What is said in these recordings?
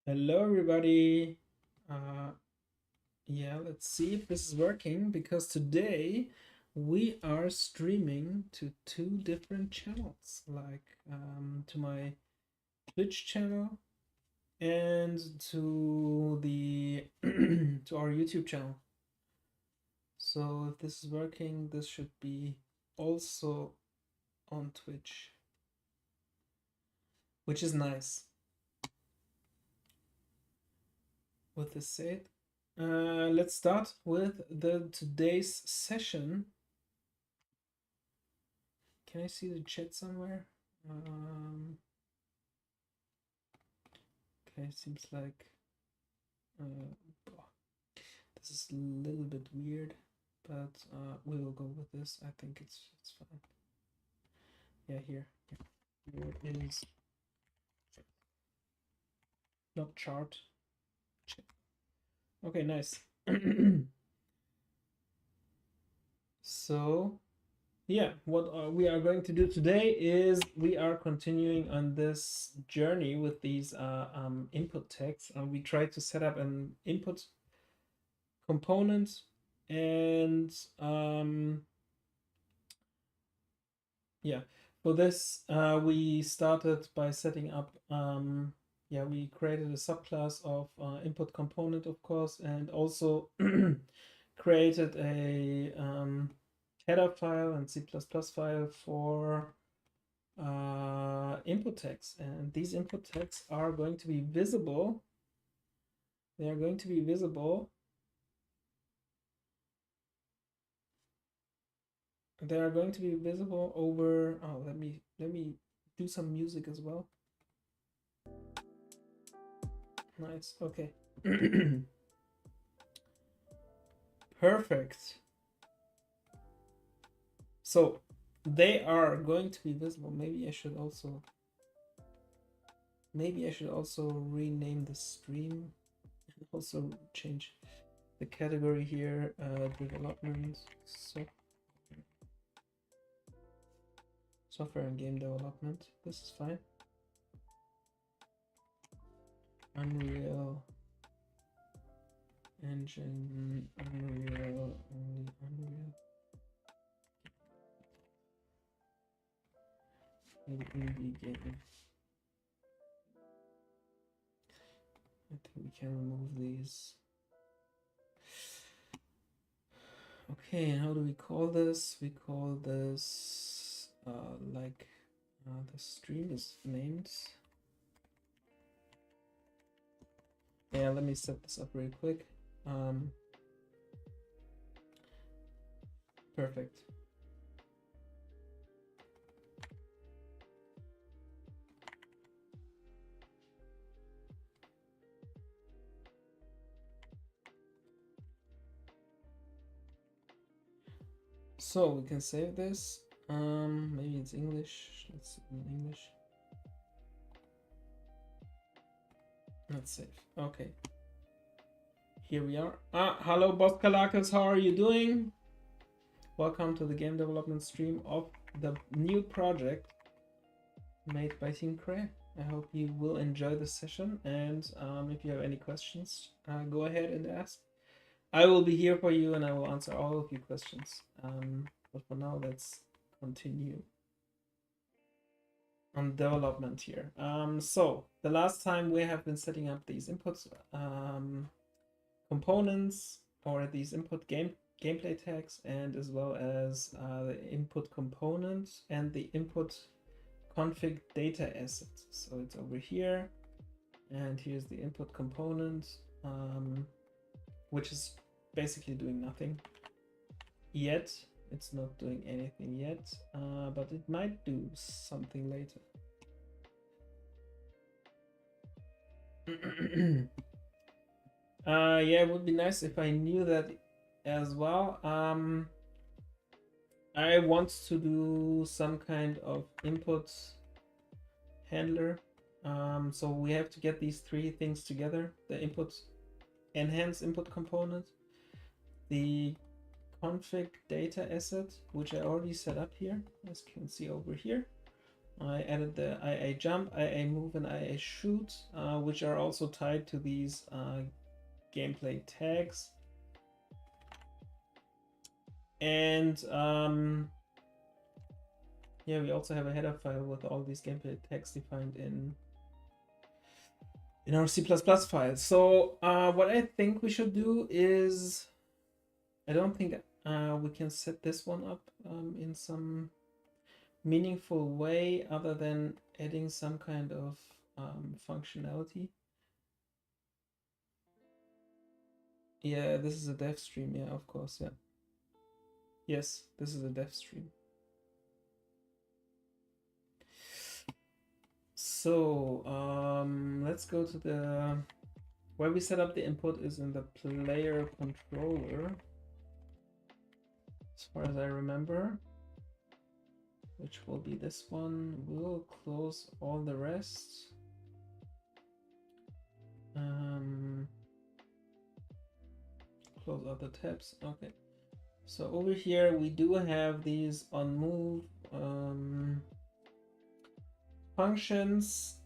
Hello, everybody. Uh, yeah, let's see if this is working because today we are streaming to two different channels, like to my Twitch channel and to the to our YouTube channel. So if this is working, this should be also on Twitch, which is nice. With this said, let's start with the today's session. Can I see the chat somewhere? Okay, seems like this is a little bit weird, but we will go with this. I think it's fine. Yeah, here it is. Not chart. Okay, nice. So yeah, what we are going to do today is we are continuing on this journey with these input tags. We try to set up an input component, and yeah, for this we started by setting up yeah, we created a subclass of input component, of course, and also created a header file and C++ file for input tags, and these input tags are going to be visible. They are going to be visible. They are going to be visible over. Oh, let me do some music as well. Nice. Okay. Perfect. So they are going to be visible. Maybe I should also rename the stream and also change the category here, development, software and game development. This is fine. Unreal Engine, Unreal, only Unreal. Maybe indie game. I think we can remove these. Okay, and how do we call this? We call this like the stream is named. Yeah, let me set this up really quick. Perfect. So we can save this. Maybe it's English. Let's see in English. Let's save. Okay. Here we are. Hello, Boss Kalakis. How are you doing? Welcome to the game development stream of the new project made by Team Cray. I hope you will enjoy the session, and if you have any questions, go ahead and ask. I will be here for you, and I will answer all of your questions. But for now, let's continue on development here. So the last time we have been setting up these inputs components, or these input gameplay tags, and as well as the input component and the input config data asset. So it's over here, and here's the input component, which is basically doing nothing yet. It's not doing anything yet, but it might do something later. Yeah, it would be nice if I knew that as well. I want to do some kind of input handler. So we have to get these three things together: the enhance input component, the config data asset, which I already set up here, as you can see over here. I added the IA jump, IA move, and IA shoot, which are also tied to these gameplay tags. And yeah, we also have a header file with all these gameplay tags defined in our C++ file. So what I think we should do is, I don't think we can set this one up in some meaningful way other than adding some kind of functionality. Yeah, this is a dev stream. Yeah, of course. Yeah. Yes, this is a dev stream. So let's go to the where we set up the input is in the player controller, as far as I remember, which will be this one. We'll close all the rest. Close other tabs. Okay. So over here we do have these on move functions,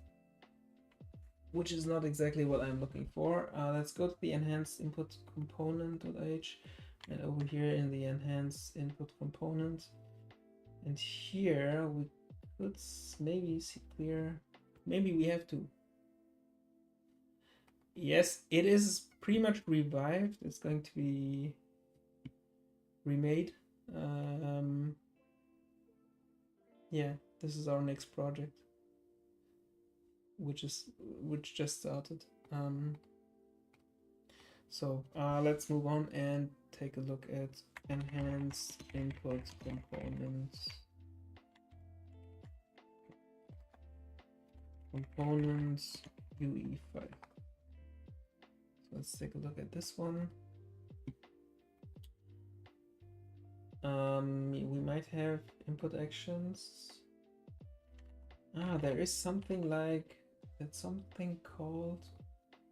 which is not exactly what I'm looking for. Let's go to the enhanced input component.h, and over here in the enhanced input component, and here we could maybe see clear. Maybe we have to. Yes, it is pretty much revived. It's going to be remade. Yeah, this is our next project, which just started. So let's move on and take a look at enhanced input components. Components UE file. So let's take a look at this one. We might have input actions. There is something like that's something called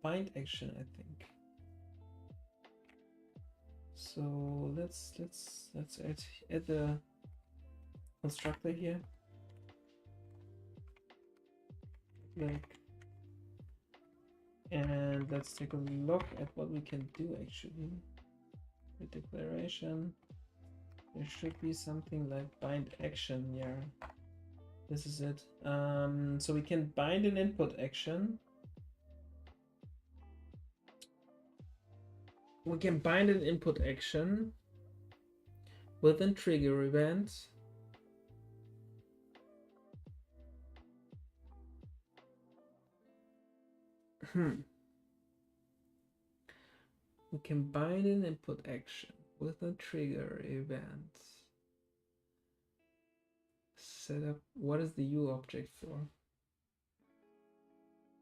bind action, I think. So let's add the constructor here. Like, and let's take a look at what we can do actually. The declaration. There should be something like bind action. Yeah, this is it. So we can bind an input action. We can bind an input action with a trigger event. We can bind an input action with a trigger event. Set up, what is the U object for?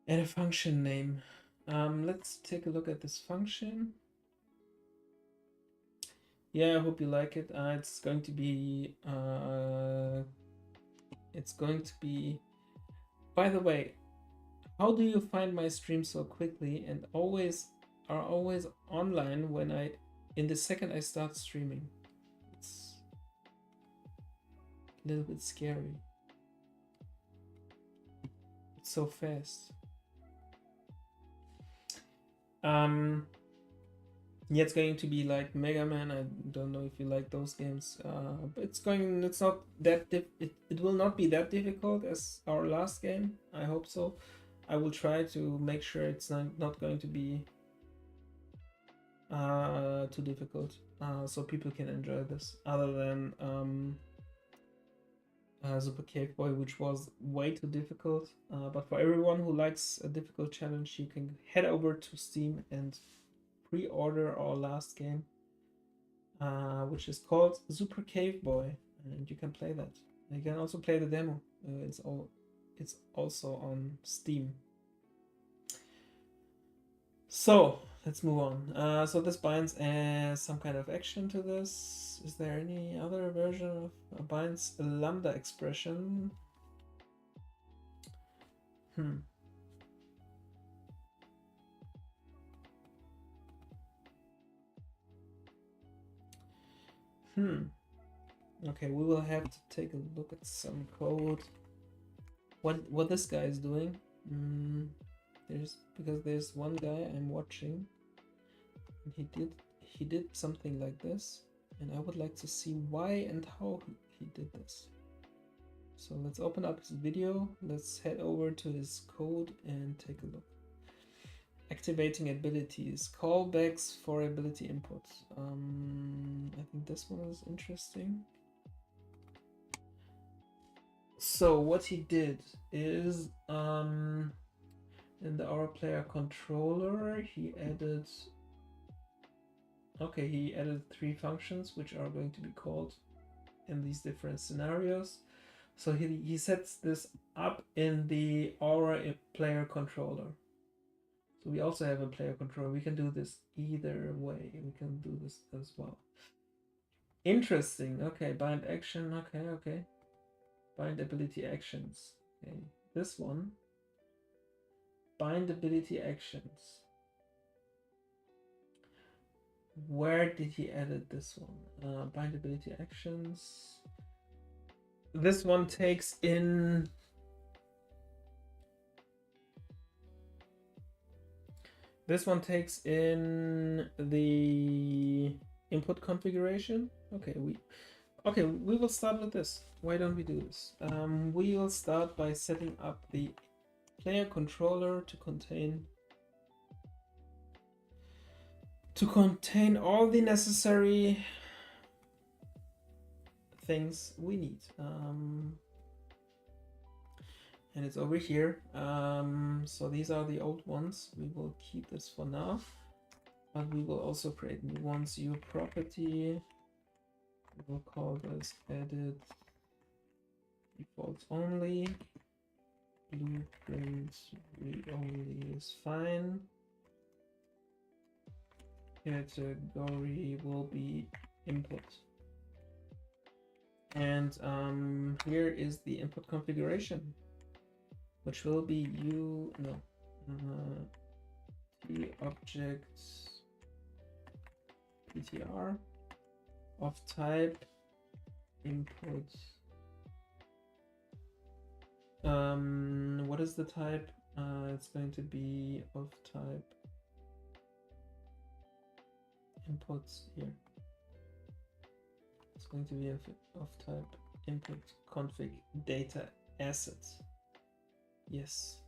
And a function name. Let's take a look at this function. Yeah, I hope you like it. It's going to be by the way, how do you find my stream so quickly and are always online when in the second I start streaming? It's a little bit scary. It's so fast. Yeah, it's going to be like Megaman. I don't know if you like those games, but it's not that it will not be that difficult as our last game. I hope so. I will try to make sure it's not going to be too difficult, so people can enjoy this, other than Super Cave Boy, which was way too difficult. But for everyone who likes a difficult challenge, you can head over to Steam and pre-order our last game, which is called Super Cave Boy, and you can play that. You can also play the demo. It's also on Steam. So let's move on. So this binds as some kind of action to this. Is there any other version of binds a lambda expression? Okay, we will have to take a look at some code. What this guy is doing? There's one guy I'm watching, and he did something like this, and I would like to see why and how he did this. So let's open up his video. Let's head over to his code and take a look. Activating abilities, callbacks for ability input. I think this one is interesting. So what he did is in the our player controller he added he added 3 functions which are going to be called in these different scenarios. So he sets this up in the Aura player controller. So we also have a player controller. We can do this either way. We can do this as well. Interesting. Okay, bind action. Okay. Bind ability actions. Okay, this one. Bind ability actions. Where did he edit this one? Bind ability actions. This one takes in the input configuration. Okay, we will start with this. Why don't we do this? We will start by setting up the player controller to contain all the necessary things we need. And it's over here. So these are the old ones. We will keep this for now, but we will also create new ones. View property. We'll call this edit defaults only. Blueprint read only is fine. Category will be input. And here is the input configuration, which will be t object ptr of type input. What is the type? It's going to be of type inputs here. It's going to be of type input config data asset. Yes.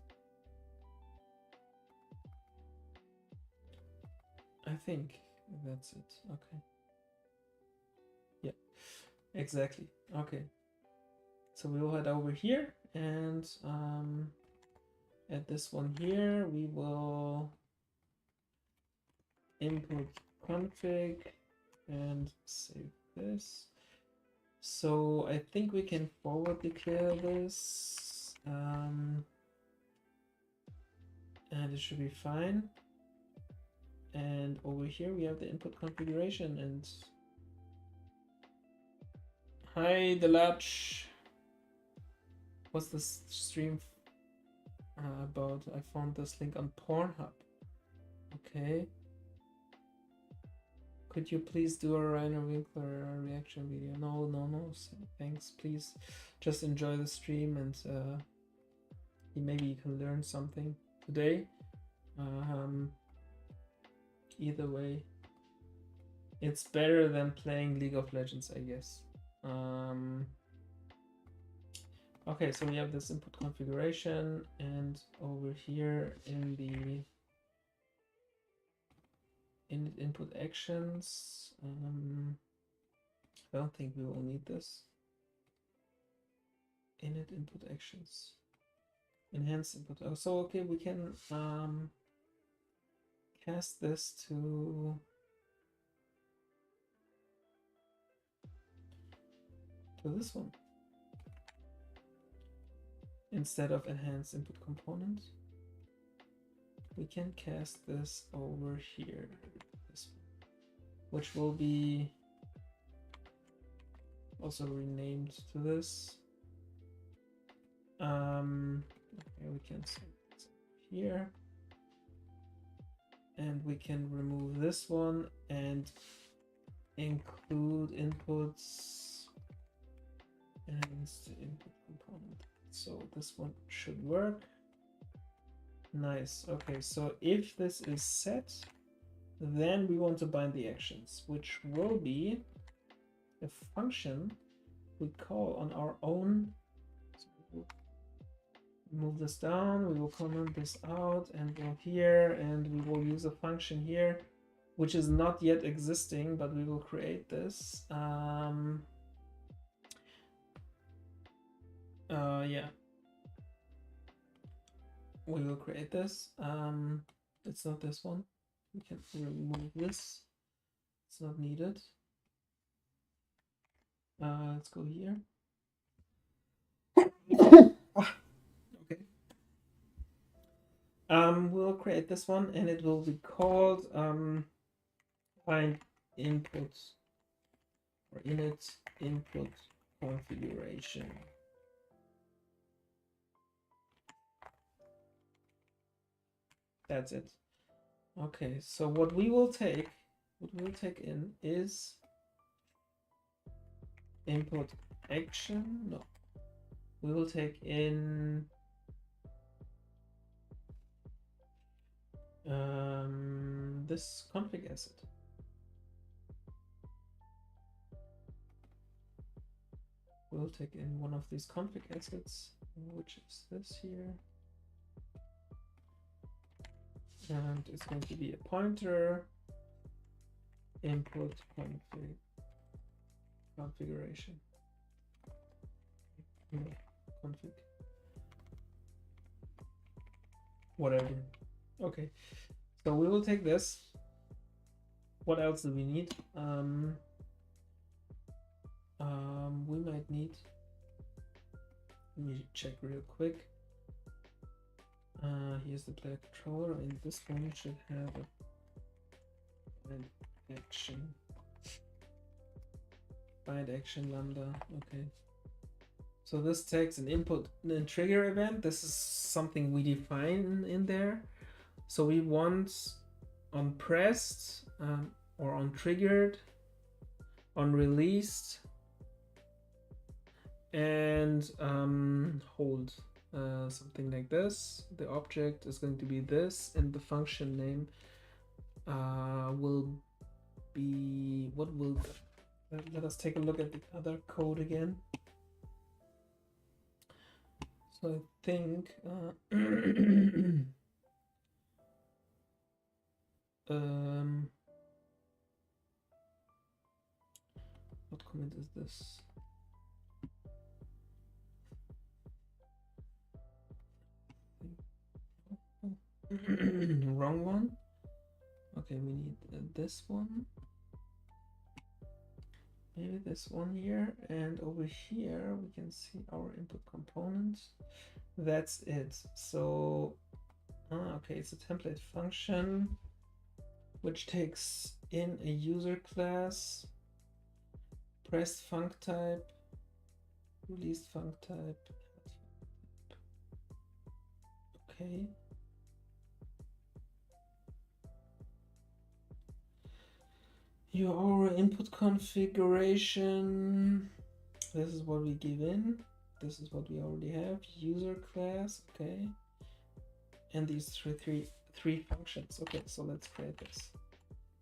I think that's it. Okay. Yeah, exactly. Okay. So we will head over here and at this one here, we will input config and save this. So I think we can forward declare this and it should be fine. And over here we have the input configuration. And hi Delach, what's this stream about? I found this link on Pornhub. Okay, could you please do a Rainer Winkler reaction video? No, thanks. Please just enjoy the stream and maybe you can learn something today. Either way, it's better than playing League of Legends, I guess. Okay, so we have this input configuration, and over here in the input actions, I don't think we will need this. Init input actions, enhance input. Oh, so okay, we can cast this to this one instead of enhance input component. We can cast this over here, this one, which will be also renamed to this. Okay, we can set this here, and we can remove this one and include inputs and the input component. So this one should work. Nice. Okay, so if this is set, then we want to bind the actions, which will be a function we call on our own. So we'll move this down, we will comment this out and go here, and we will use a function here, which is not yet existing, but we will create this. Yeah, we will create this. It's not this one. We can remove this. It's not needed. Let's go here. Okay. We'll create this one, and it will be called find input or init input configuration. That's it. Okay, so what we'll take in is input action. No, we will take in this config asset. We'll take in one of these config assets, which is this here. And it's going to be a pointer input configuration. Config. Whatever. Okay. So we will take this. What else do we need? We might need. Let me check real quick. Here's the player controller, and this one should have an action. Bind action lambda. Okay. So this takes an input and trigger event. This is something we define in there. So we want on pressed or on triggered, on released, and hold. Something like this. The object is going to be this, and the function name will be what will. Let us take a look at the other code again. So I think what comment is this? Wrong one. Okay, we need this one. Maybe this one here, and over here we can see our input components. That's it. So okay, it's a template function which takes in a user class, pressed func type, released func type. Okay. Your input configuration. This is what we give in. This is what we already have. User class. Okay. And these three functions. Okay, so let's create this.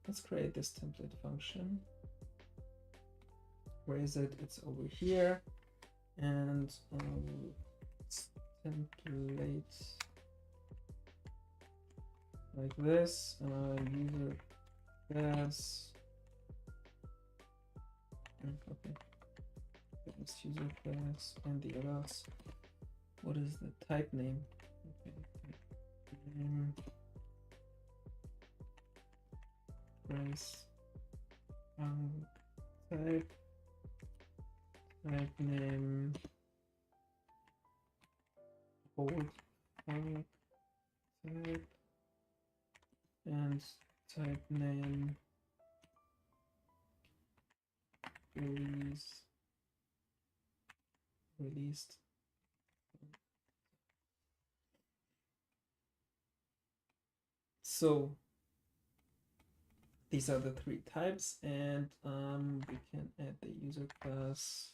Let's create this template function. Where is it? It's over here. And it's template like this. User class. Okay. This user class and the others. What is the type name? Okay. Name. Price. Type. Type name. Hold. Type. And type name. Released. So these are the 3 types, and we can add the user class.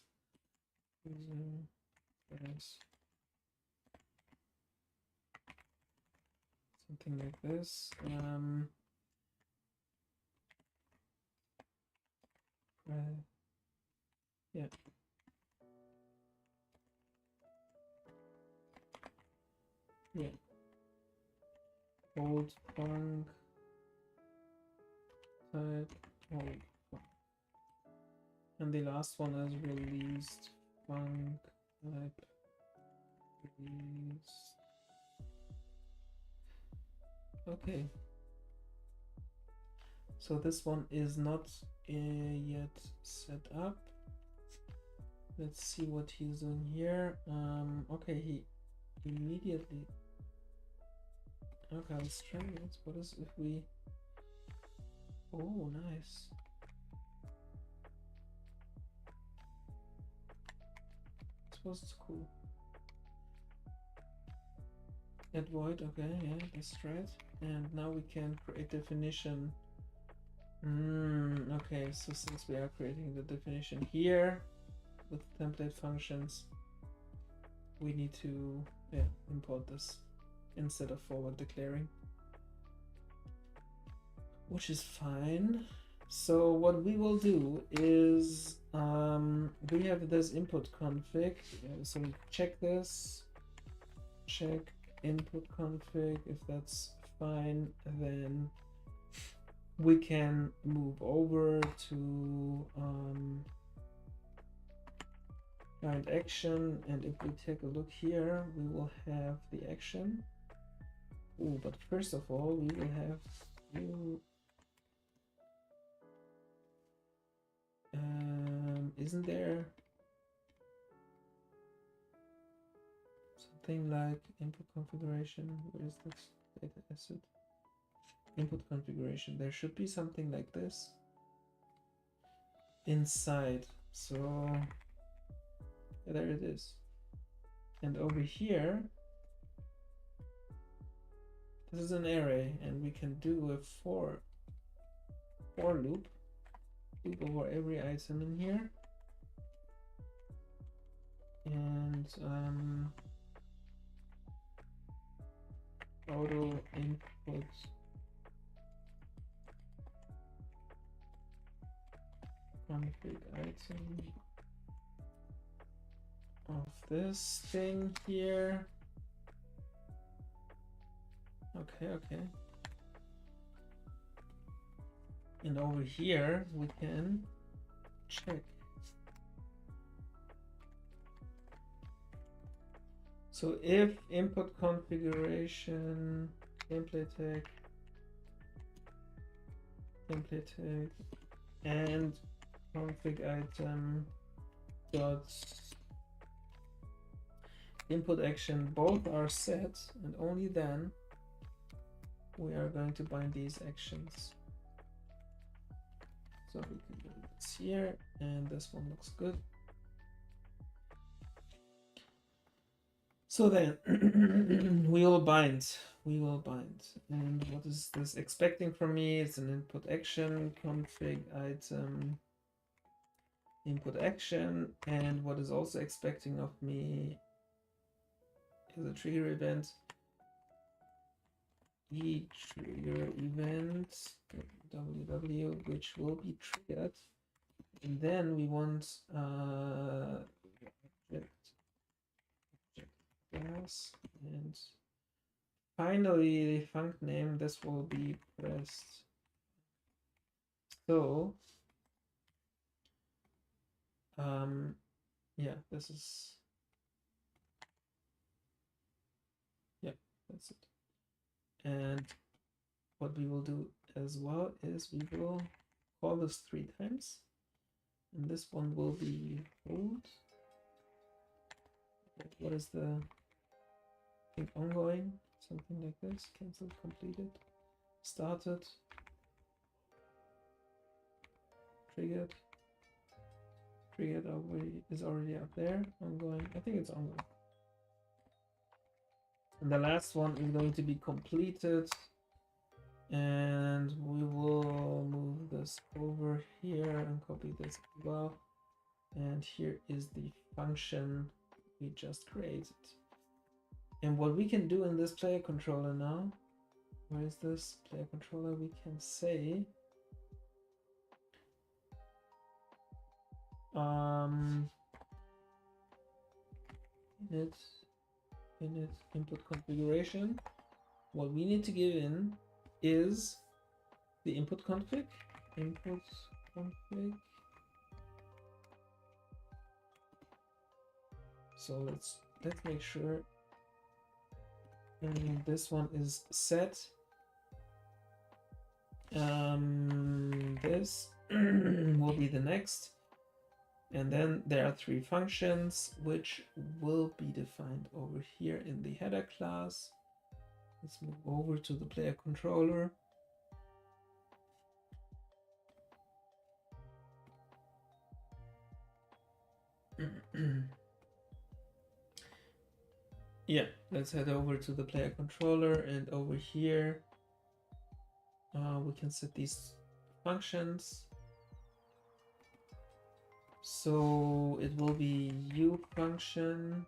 User class. Something like this. Yeah. Yeah. Old funk type old funk. And the last one is released funk type release. Okay. So this one is not yet set up. Let's see what he's doing here. Okay, he immediately. Okay, let's try it. What is if we? Oh, nice. This was cool. Add void. Okay, yeah, that's right. And now we can create definition. Okay, so since we are creating the definition here with template functions, we need to import this instead of forward declaring, which is fine. So what we will do is we have this input config, so we check this, check input config. If that's fine, then we can move over to find action, and if we take a look here, we will have the action. Oh, but first of all, we will have you. Isn't there something like input configuration? Where is this data asset? Input configuration. There should be something like this inside. So there it is. And over here, this is an array, and we can do a for loop over every item in here, and auto input config item of this thing here. Okay. And over here we can check. So if input configuration template tag and config item dot input action both are set, and only then we are going to bind these actions. So we can do this here, and this one looks good. So then we will bind. And what is this expecting from me? It's an input action, config item, input action. And what is also expecting of me is a trigger event. Trigger event ww, which will be triggered. And then we want object class, and finally the func name. This will be pressed. So yeah, this is, yeah, that's it. And what we will do as well is we will call this 3 times, and this one will be hold. What is the thing ongoing? Something like this. Cancelled, completed, started, triggered is already up there. Ongoing, I think it's ongoing. And the last one is going to be completed And we will move this over here and copy this as well. And here is the function we just created. And what we can do in this player controller now, where is this player controller? We can say init input configuration. What we need to give in is the input config. So let's make sure this one is set. This will be the next, and then there are 3 functions which will be defined over here in the header class. Let's move over to the player controller. Yeah, let's head over to the player controller, and over here we can set these functions. So it will be u function,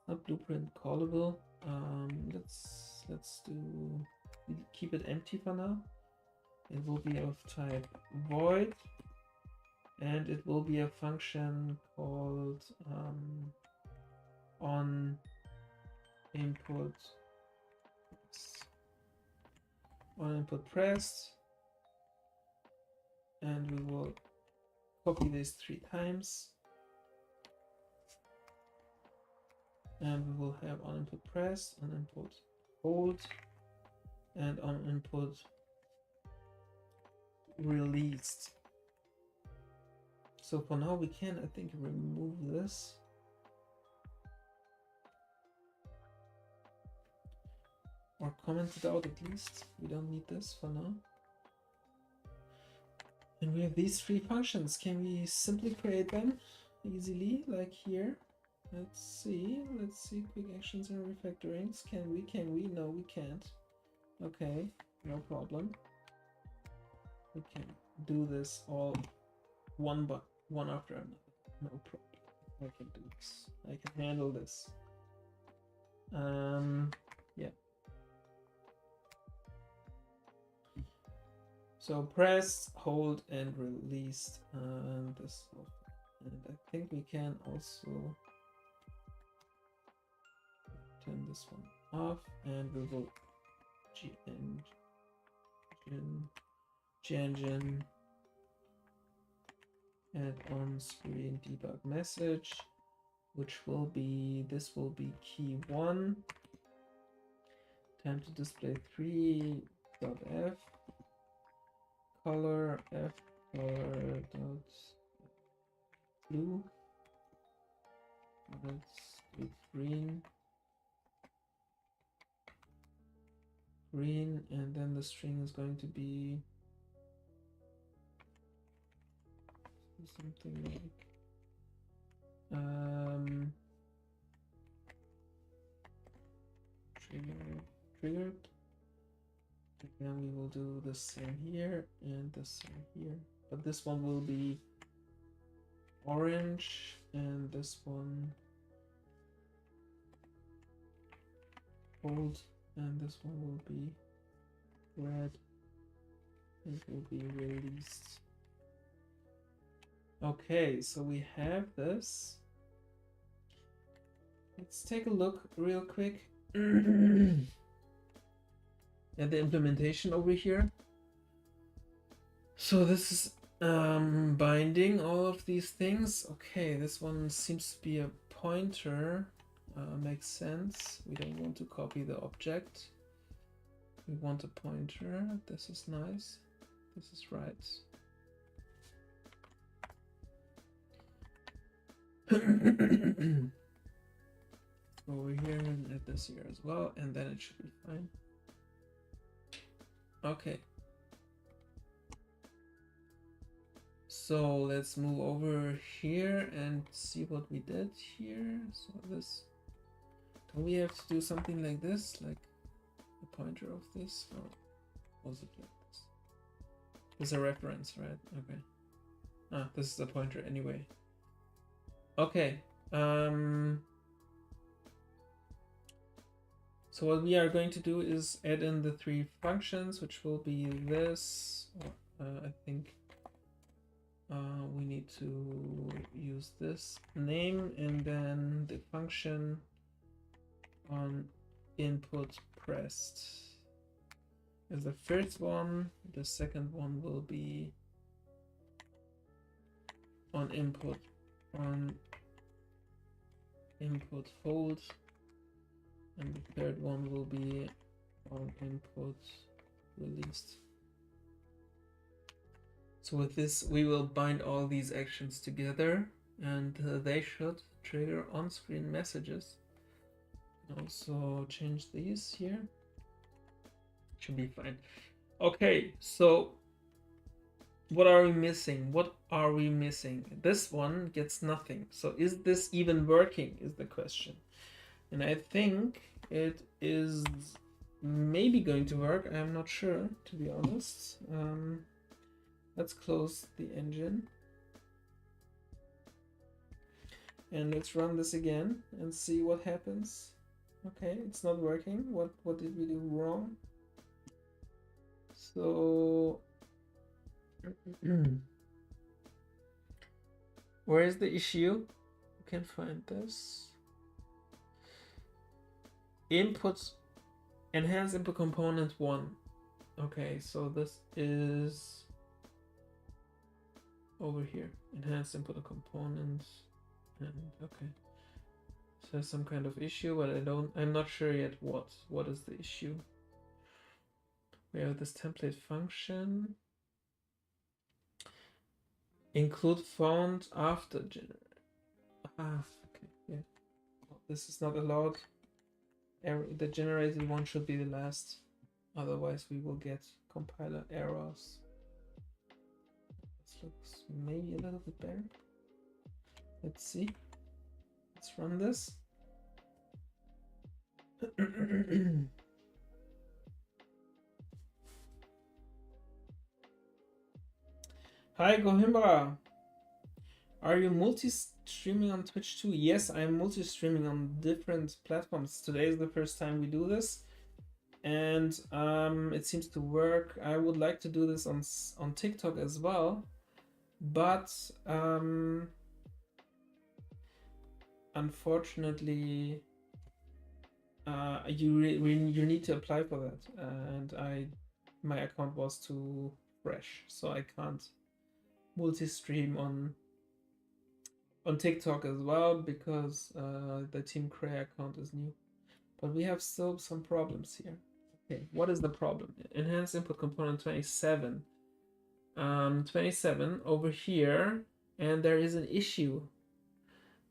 not blueprint callable. Let's keep it empty for now. It will be of type void, and it will be a function called on input pressed, and we will copy this 3 times, and we will have on input pressed, on input hold, and on input released. So for now we can, I think, remove this. Or comment it out at least. We don't need this for now. And we have these 3 functions. Can we simply create them easily, like here? Let's see. Quick actions and refactorings. Can we? No, we can't. Okay, no problem. We can do this all one after another. No problem. I can do this. I can handle this. Yeah. So press, hold, and released. And I think we can also turn this one off, and we will engine add on screen debug message, which will be, this will be key 1. Time to display 3.f color f color dot blue. Let's do green, and then the string is going to be something like triggered. And then we will do the same here and the same here, but this one will be orange, and this one hold, and this one will be red. It will be released. Okay, so we have this. Let's take a look real quick at the implementation over here. So this is binding all of these things. Okay, this one seems to be a pointer. Makes sense. We don't want to copy the object. We want a pointer. This is nice. This is right. Over here and add this here as well, and then it should be fine. Okay. So let's move over here and see what we did here. So this Do we have to do something like this, like the pointer of this, or was it like this? There's a reference, right? Okay. Ah, this is the pointer anyway. Okay. So what we are going to do is add in the three functions, which will be this. I think we need to use this name and then the function on input pressed is the first one. The second one will be on input hold, and the third one will be on input released. So with this, we will bind all these actions together, and they should trigger on-screen messages. Also change these here. Should be fine. Okay, so what are we missing? What are we missing? This one gets nothing. So is this even working is the question. And I think it is maybe going to work. I'm not sure, to be honest. Let's close the engine. And let's run this again and see what happens. Okay, it's not working. What did we do wrong? So where is the issue? You can find this. Inputs, enhance input component 1. Okay, so this is over here. Enhance input components. And okay. So there's some kind of issue, but I'm not sure yet what is the issue. We have this template function. Include font after generate. Ah, okay, yeah. This is not allowed. The generated one should be the last. Otherwise, we will get compiler errors. This looks maybe a little bit better. Let's see. Let's run this. Hi, Gohimbra. Are you multi-streaming on Twitch too? Yes, I'm multi-streaming on different platforms. Today is the first time we do this, and it seems to work. I would like to do this on TikTok as well, but unfortunately, you need to apply for that, and my account was too fresh, so I can't multi-stream on TikTok as well because the Team Cray account is new. But we have still some problems here. Okay, what is the problem? Enhance input component 27. 27 over here, and there is an issue.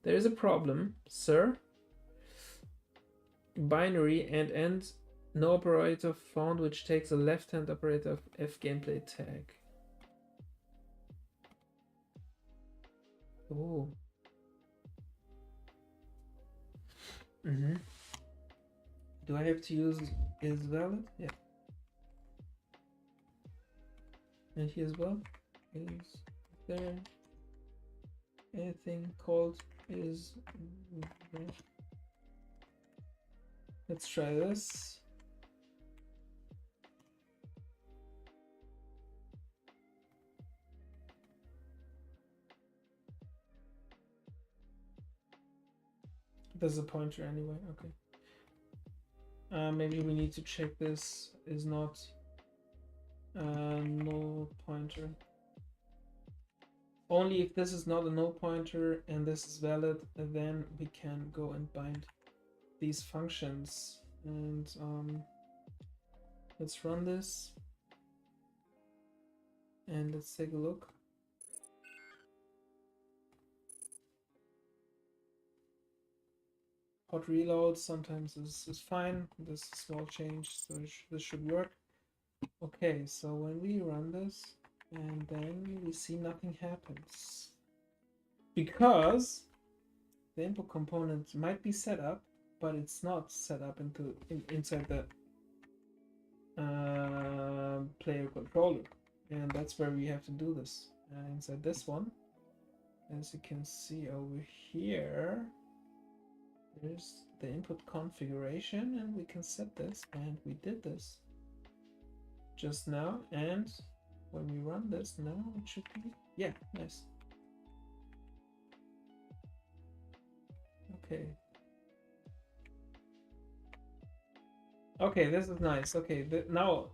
There is a problem, sir. Binary and no operator found which takes a left-hand operator of F gameplay tag. Oh. Do I have to use is valid? Yeah. And here as well. Is there anything called is? Let's try this. There's a pointer anyway. Okay. Maybe we need to check this is not no pointer. Only if this is not a no pointer and this is valid, then we can go and bind these functions. And let's run this and let's take a look. Hot reload sometimes is fine. This is a small change, so this should work. Okay, so when we run this, and then we see nothing happens because the input component might be set up, but it's not set up inside the player controller, and that's where we have to do this inside this one. As you can see over here, there's the input configuration, and we can set this, and we did this just now, and when we run this now, it should be, yeah, nice. Okay. Okay, this is nice. Okay, now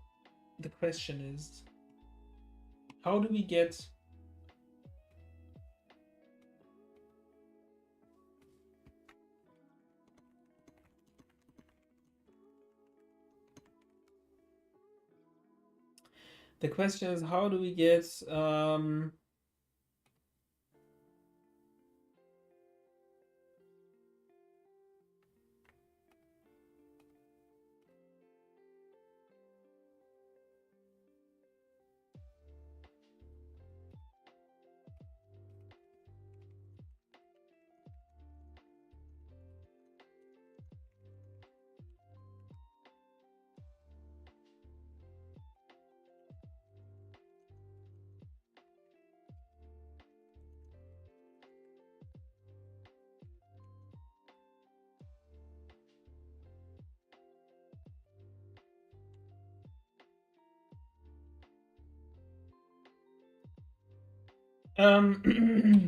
the question is, how do we get the question is how do we get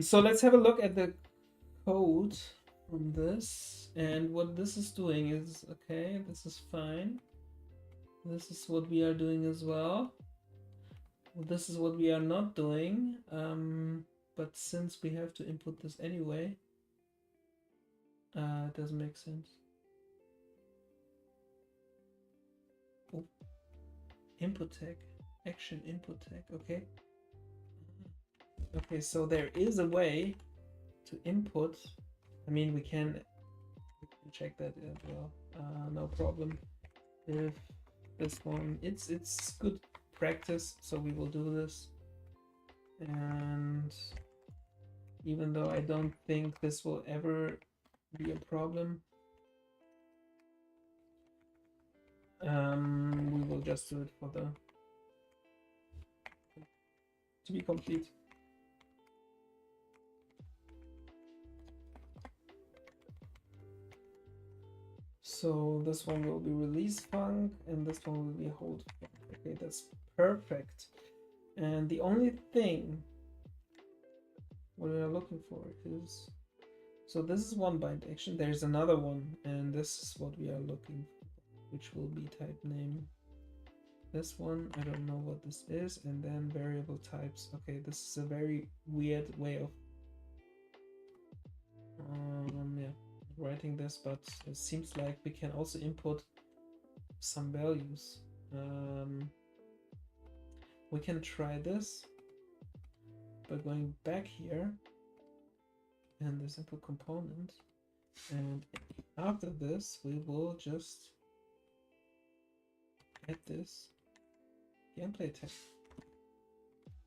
so let's have a look at the code from this, and what this is doing is, okay, this is fine. This is what we are doing as well. This is what we are not doing, but since we have to input this anyway, it doesn't make sense. Oh. Input tag, action input tag, okay. Okay, so there is a way to input. I mean, we can check that as well, no problem. If this one, it's good practice, so we will do this. And even though I don't think this will ever be a problem, we will just do it for the to be complete. So this one will be release func, and this one will be hold func. Okay, that's perfect. And the only thing what we are looking for is, so this is one bind action. There's another one, and this is what we are looking for, which will be type name. This one, I don't know what this is, and then variable types. Okay, this is a very weird way of yeah, writing this, but it seems like we can also input some values. We can try this by going back here and this input component, and after this we will just add this gameplay tag.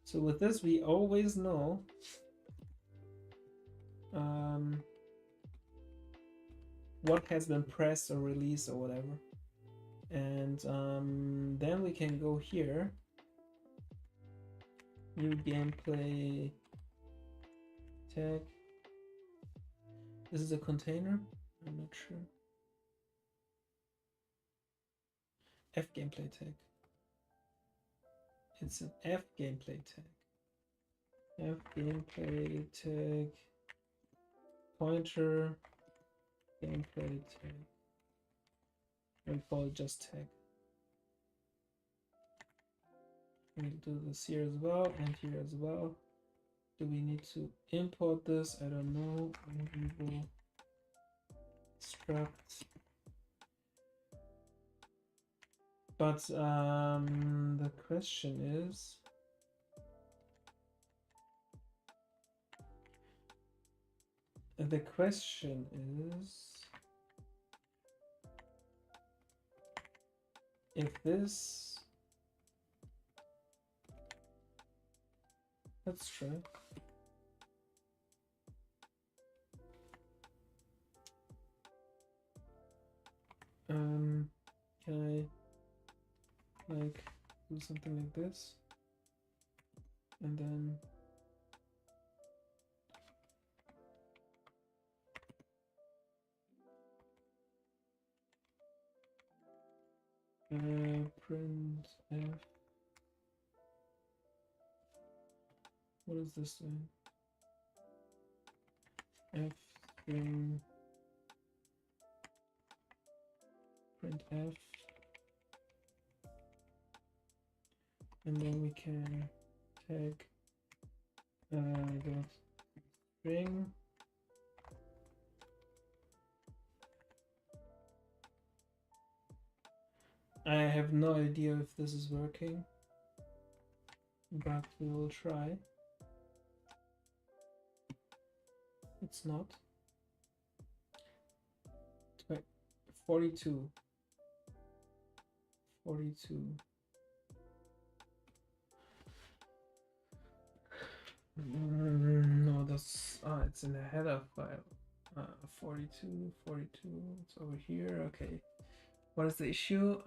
So with this we always know what has been pressed or released or whatever, and then we can go here, new gameplay tag. This is a container, I'm not sure. F gameplay tag. It's an F gameplay tag. F gameplay tag pointer gameplay tag. We call it just tag. We'll do this here as well and here as well. Do we need to import this? I don't know. We will struct. But the question is, if this, let's try. Can I like do something like this and then print f. What is this thing? F string print f, and then we can tag dot string. I have no idea if this is working, but we will try. It's not. 42. No, that's it's in the header file. 42. It's over here. Okay. What is the issue?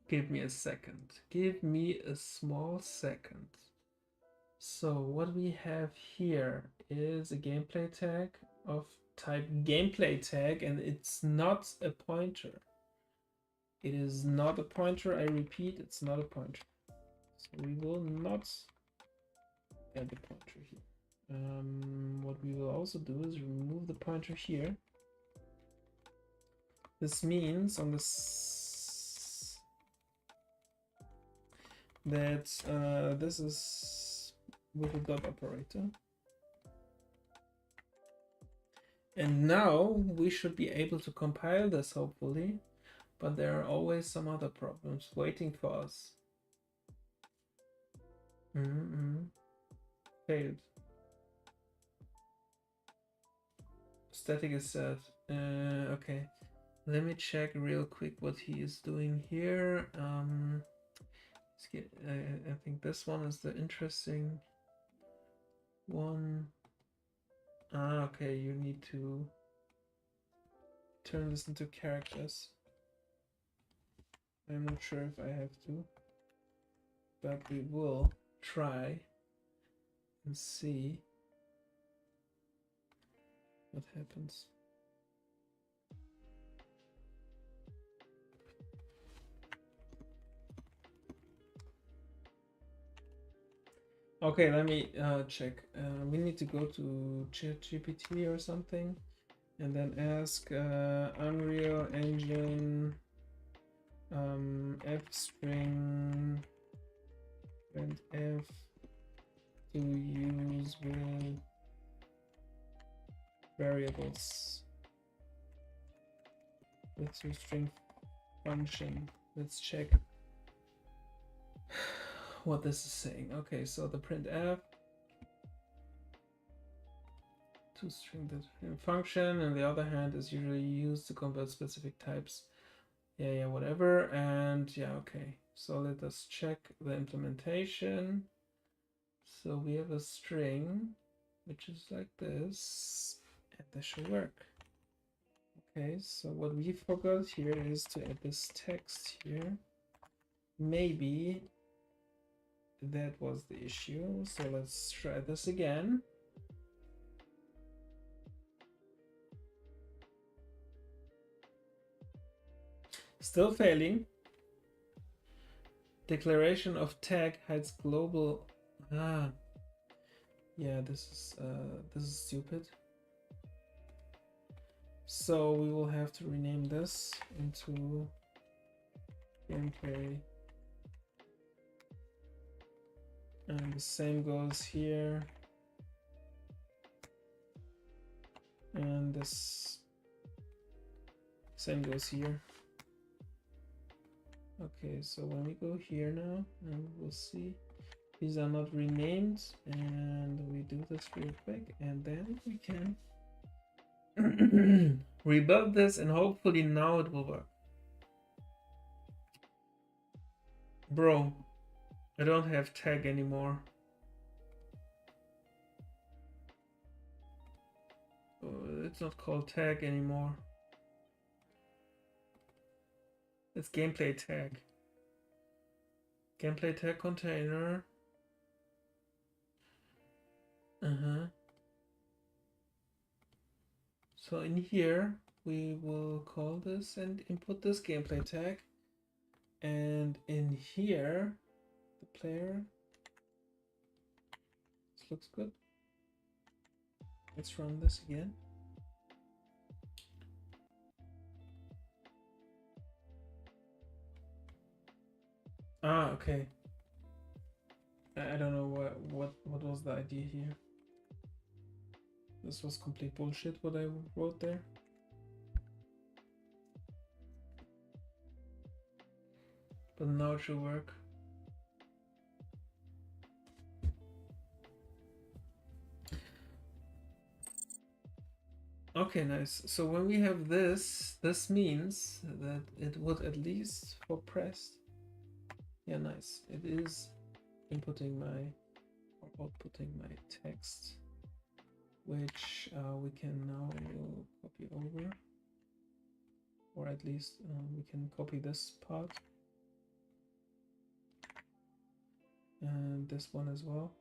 Give me a second. Give me a small second. So what we have here is a gameplay tag of type gameplay tag, and it's not a pointer. It is not a pointer. I repeat, it's not a pointer. So we will not add the pointer here. What we will also do is remove the pointer here. This means on this that this is with a dot operator. And now we should be able to compile this, hopefully, but there are always some other problems waiting for us. Failed. Static is set. Okay. Let me check real quick what he is doing here. I think this one is the interesting one. Okay, you need to turn this into characters. I'm not sure if I have to, but we will try and see what happens. Okay, let me check. We need to go to ChatGPT or something and then ask Unreal Engine f string and f to use with variables. Let's use string function. Let's check what this is saying. Okay, so the printf to string the function, and the other hand is usually used to convert specific types. Yeah, whatever. And yeah, okay. So let us check the implementation. So we have a string, which is like this, and this should work. Okay, so what we forgot here is to add this text here. Maybe that was the issue. So let's try this again. Still failing. Declaration of tag hides global. Yeah, this is stupid. So we will have to rename this into gameplay. And the same goes here. And this same goes here. Okay, so when we go here now, and we'll see these are not renamed, and we do this real quick, and then we can rebuild this, and hopefully now it will work. Bro, I don't have tag anymore. It's not called tag anymore. It's gameplay tag. Gameplay tag container. So in here we will call this and input this gameplay tag. And in here, the player. This looks good. Let's run this again. Ah, okay. I don't know what was the idea here. This was complete bullshit what I wrote there. But now it should work. Okay, nice. So when we have this, this means that it would at least for pressed. Yeah, nice. It is inputting my or outputting my text, which we can now copy over, or at least we can copy this part and this one as well.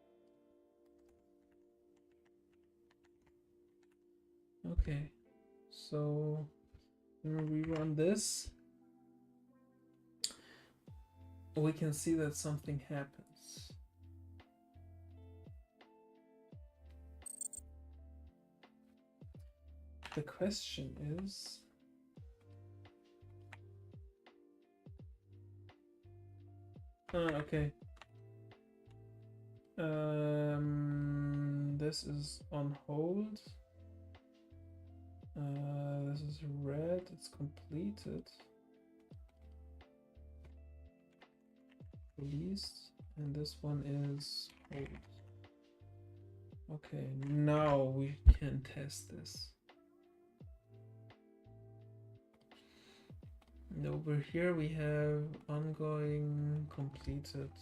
Okay, so when we run this, we can see that something happens. The question is, okay. This is on hold. This is red, it's completed. Released, and this one is hold. Okay, now we can test this. And over here we have ongoing, completed.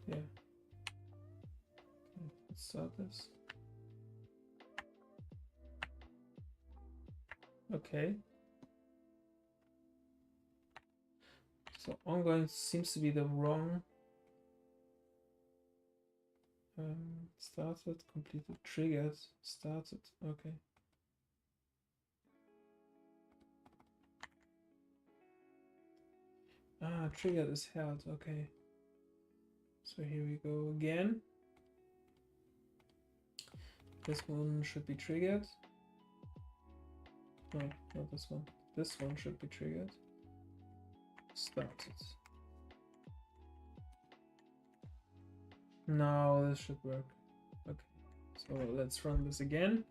Yeah. Okay, let's start this. Okay. So ongoing seems to be the wrong. Started, completed, triggered, started. Okay. Ah, triggered is held. Okay. So here we go again. This one should be triggered. No, not this one. This one should be triggered. Started. Now this should work. Okay, so let's run this again.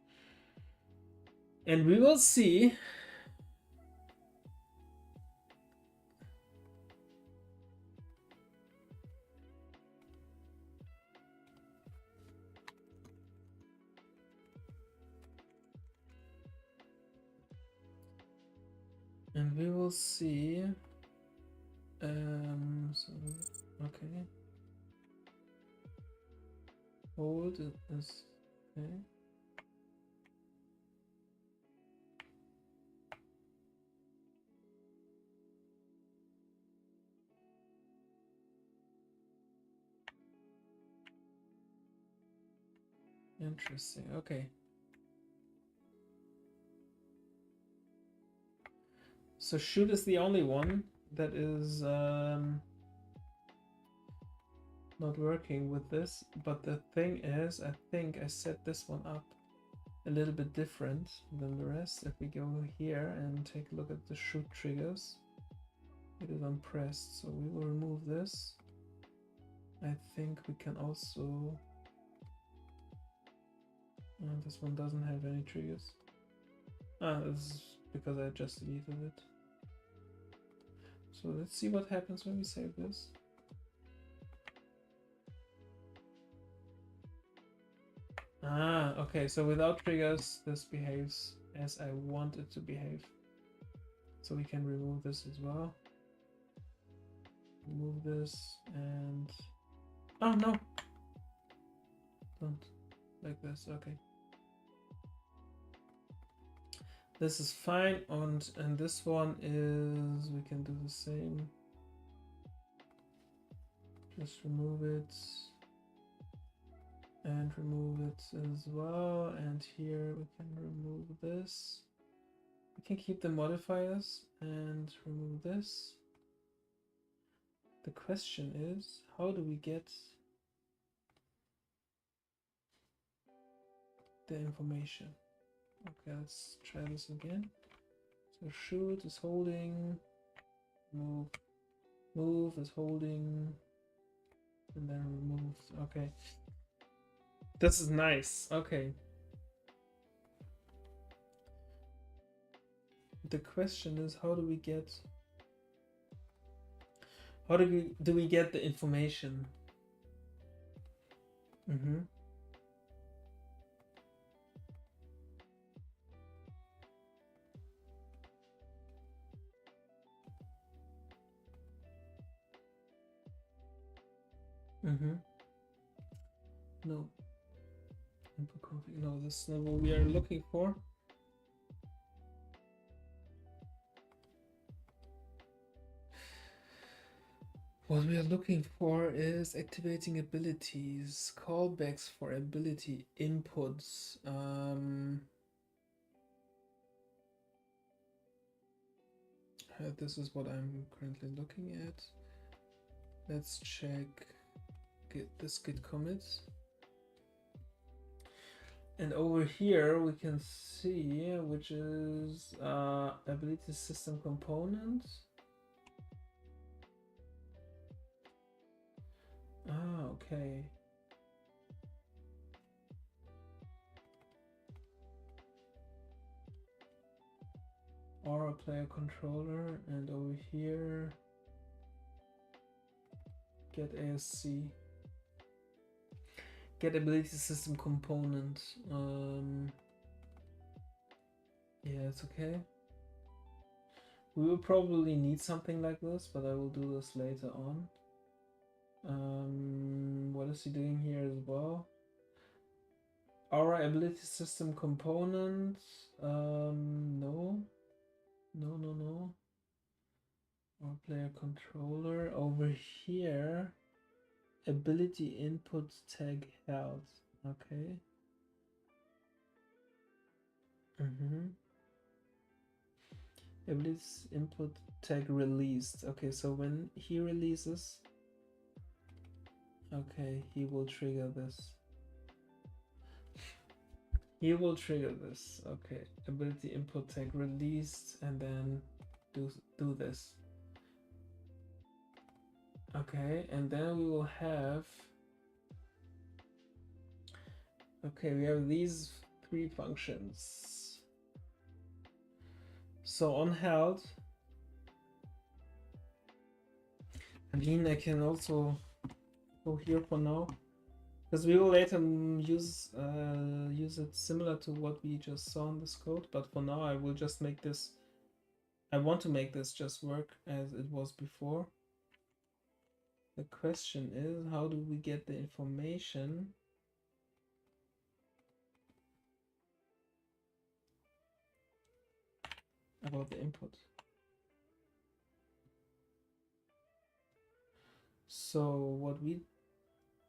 And we will see so okay, hold it is okay. Interesting. Okay, so shoot is the only one that is not working with this, but the thing is, I think I set this one up a little bit different than the rest. If we go here and take a look at the shoot triggers, it is unpressed, so we will remove this. I think we can also this one doesn't have any triggers. This is because I just deleted it. So let's see what happens when we save this. Okay, so without triggers, this behaves as I want it to behave. So we can remove this as well. Remove this and oh no, don't like this. Okay, this is fine. And this one is, we can do the same. Just remove it and remove it as well. And here we can remove this. We can keep the modifiers and remove this. The question is, how do we get the information? Okay, let's try this again. So shoot is holding, move is holding, and then remove. Okay, this is nice. Okay, the question is, how do we get the information? No, input config. No, this is not what we are looking for. What we are looking for is activating abilities, callbacks for ability inputs. This is what I'm currently looking at. Let's check this git commits. And over here we can see which is ability system components. Ah, okay. Or a player controller, and over here get ASC. Get ability system component. Yeah, it's okay. We will probably need something like this, but I will do this later on. What is he doing here as well? Our ability system component. No. Or player controller over here. Ability input tag held. Okay. Ability input tag released. Okay, so when he releases, okay, he will trigger this. He will trigger this. Okay, ability input tag released, and then do this. Okay, and then we will have. Okay, we have these three functions. So on held, I mean, I can also go here for now, because we will later use it similar to what we just saw in this code. But for now, I will just make this. I want to make this just work as it was before. The question is, how do we get the information about the input? So what we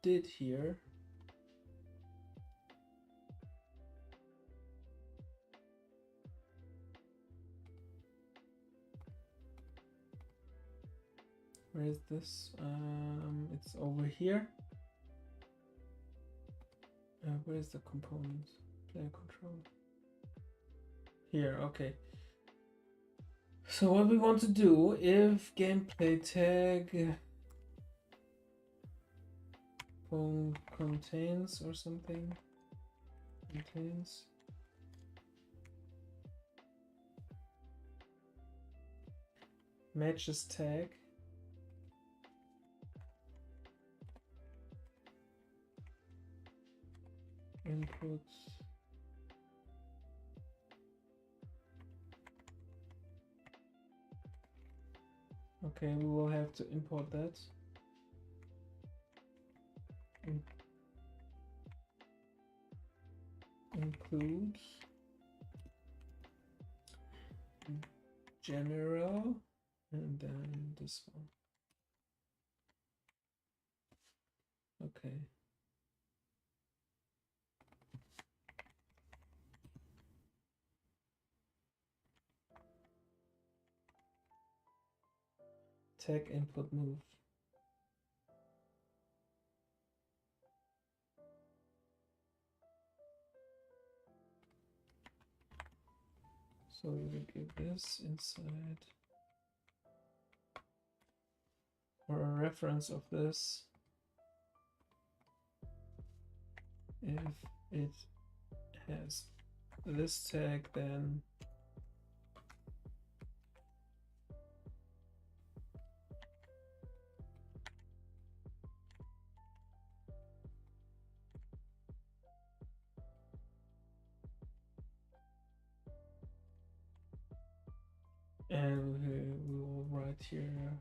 did here, where is this? It's over here. Where is the component? Player control. Here, okay. So what we want to do, if gameplay tag contains or something, contains matches tag, inputs Okay, we will have to import that. Include general and then this one. Okay. Tag input move. So we will give this inside, or a reference of this if it has this tag, then and we will write here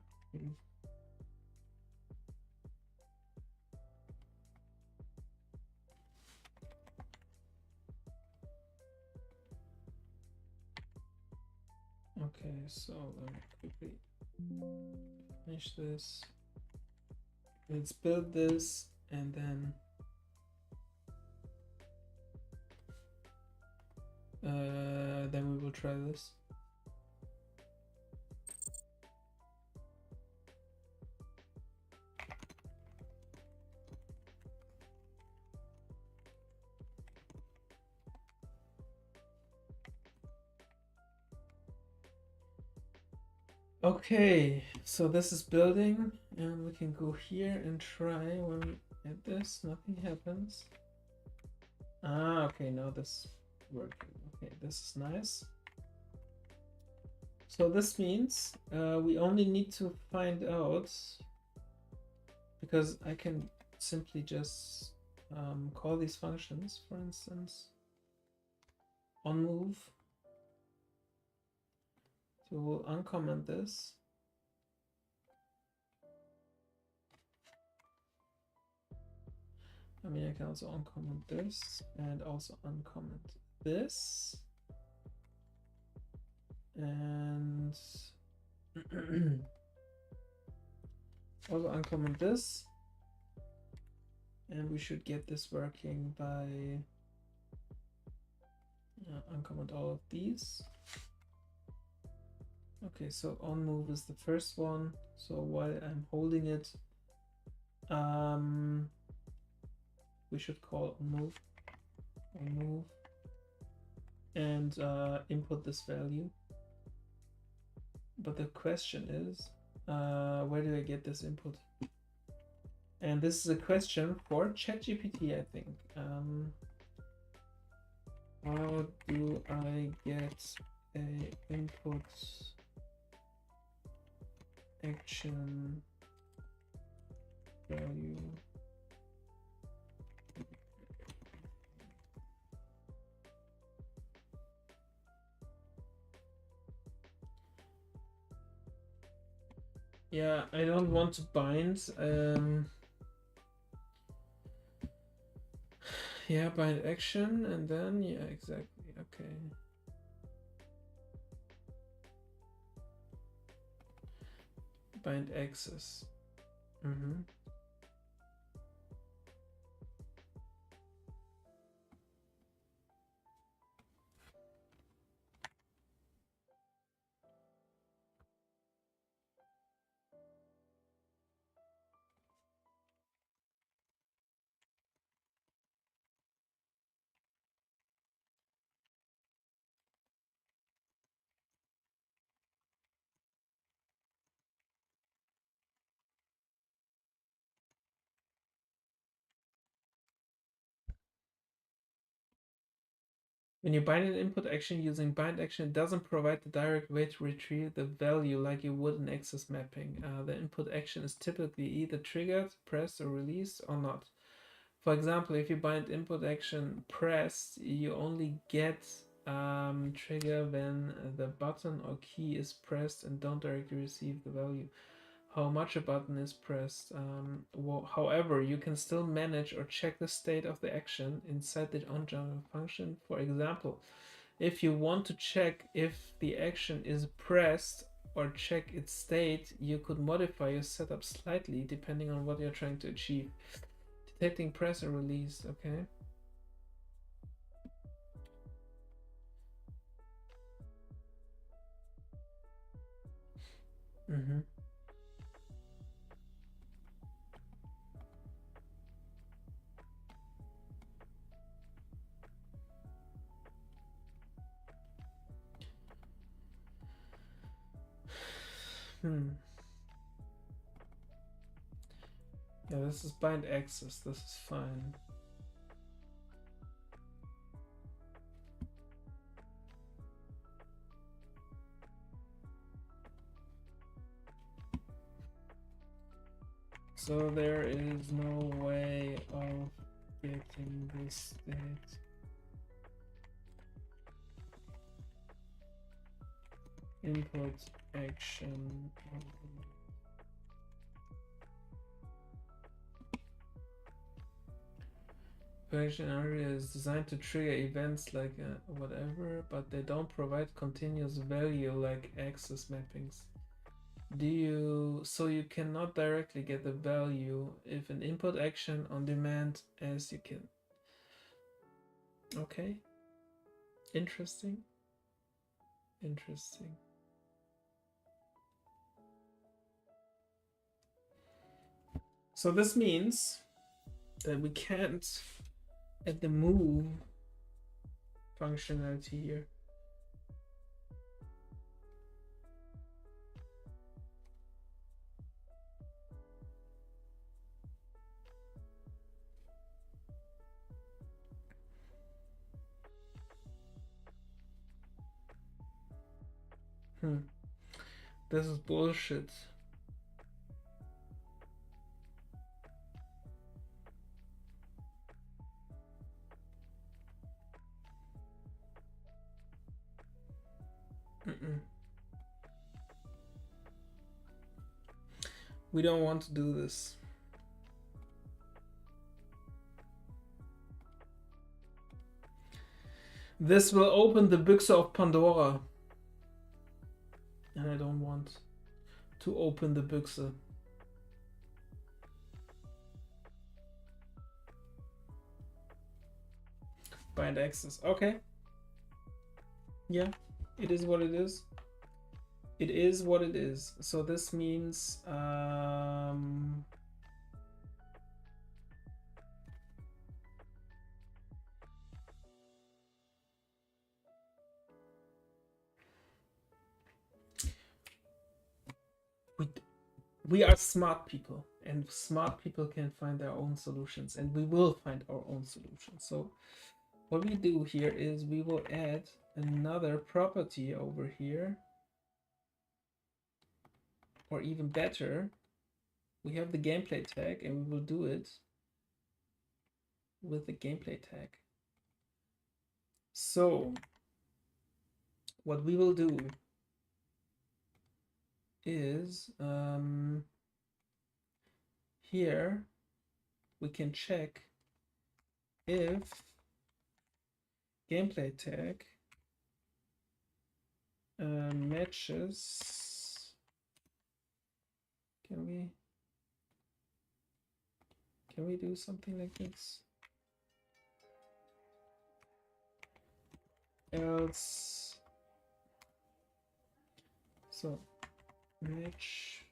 okay, so let me quickly finish this. Let's build this and then we will try this. Okay, so this is building, and we can go here and try. When we hit this, nothing happens. Ah, okay, now this working. Okay, this is nice. So this means we only need to find out, because I can simply just call these functions, for instance, on move. So we'll uncomment this. I mean, I can also uncomment this and also uncomment this. And also uncomment this. And we should get this working by uncomment all of these. Okay, so on move is the first one. So while I'm holding it, we should call on move, and input this value. But the question is, where do I get this input? And this is a question for ChatGPT, I think. How do I get a input action value? Yeah, I don't want to bind. Yeah, bind action, and then yeah, exactly. Okay. Bind access. When you bind an input action using bind action, it doesn't provide the direct way to retrieve the value like you would in access mapping. The input action is typically either triggered, pressed, or released, or not. For example, if you bind input action pressed, you only get trigger when the button or key is pressed and don't directly receive the value. How much a button is pressed. However, you can still manage or check the state of the action inside the on-jump function. For example, if you want to check if the action is pressed or check its state, you could modify your setup slightly depending on what you're trying to achieve. Detecting press or release, okay. Mm-hmm. Yeah, this is bind access. This is fine. So there is no way of getting this state. Input action. Version area is designed to trigger events like whatever, but they don't provide continuous value like access mappings. So you cannot directly get the value if an input action on demand as you can. Okay. Interesting. Interesting. So this means that we can't add the move functionality here. This is bullshit. We don't want to do this. This will open the Büchse of Pandora. And I don't want to open the Büchse. Bind access. Okay. Yeah, it is what it is. It is what it is. So this means we are smart people, and smart people can find their own solutions, and we will find our own solutions. So what we do here is we will add another property over here, or even better, we have the gameplay tag, and we will do it with the gameplay tag. So what we will do is here we can check if gameplay tag matches. Can we do something like this? Else, so match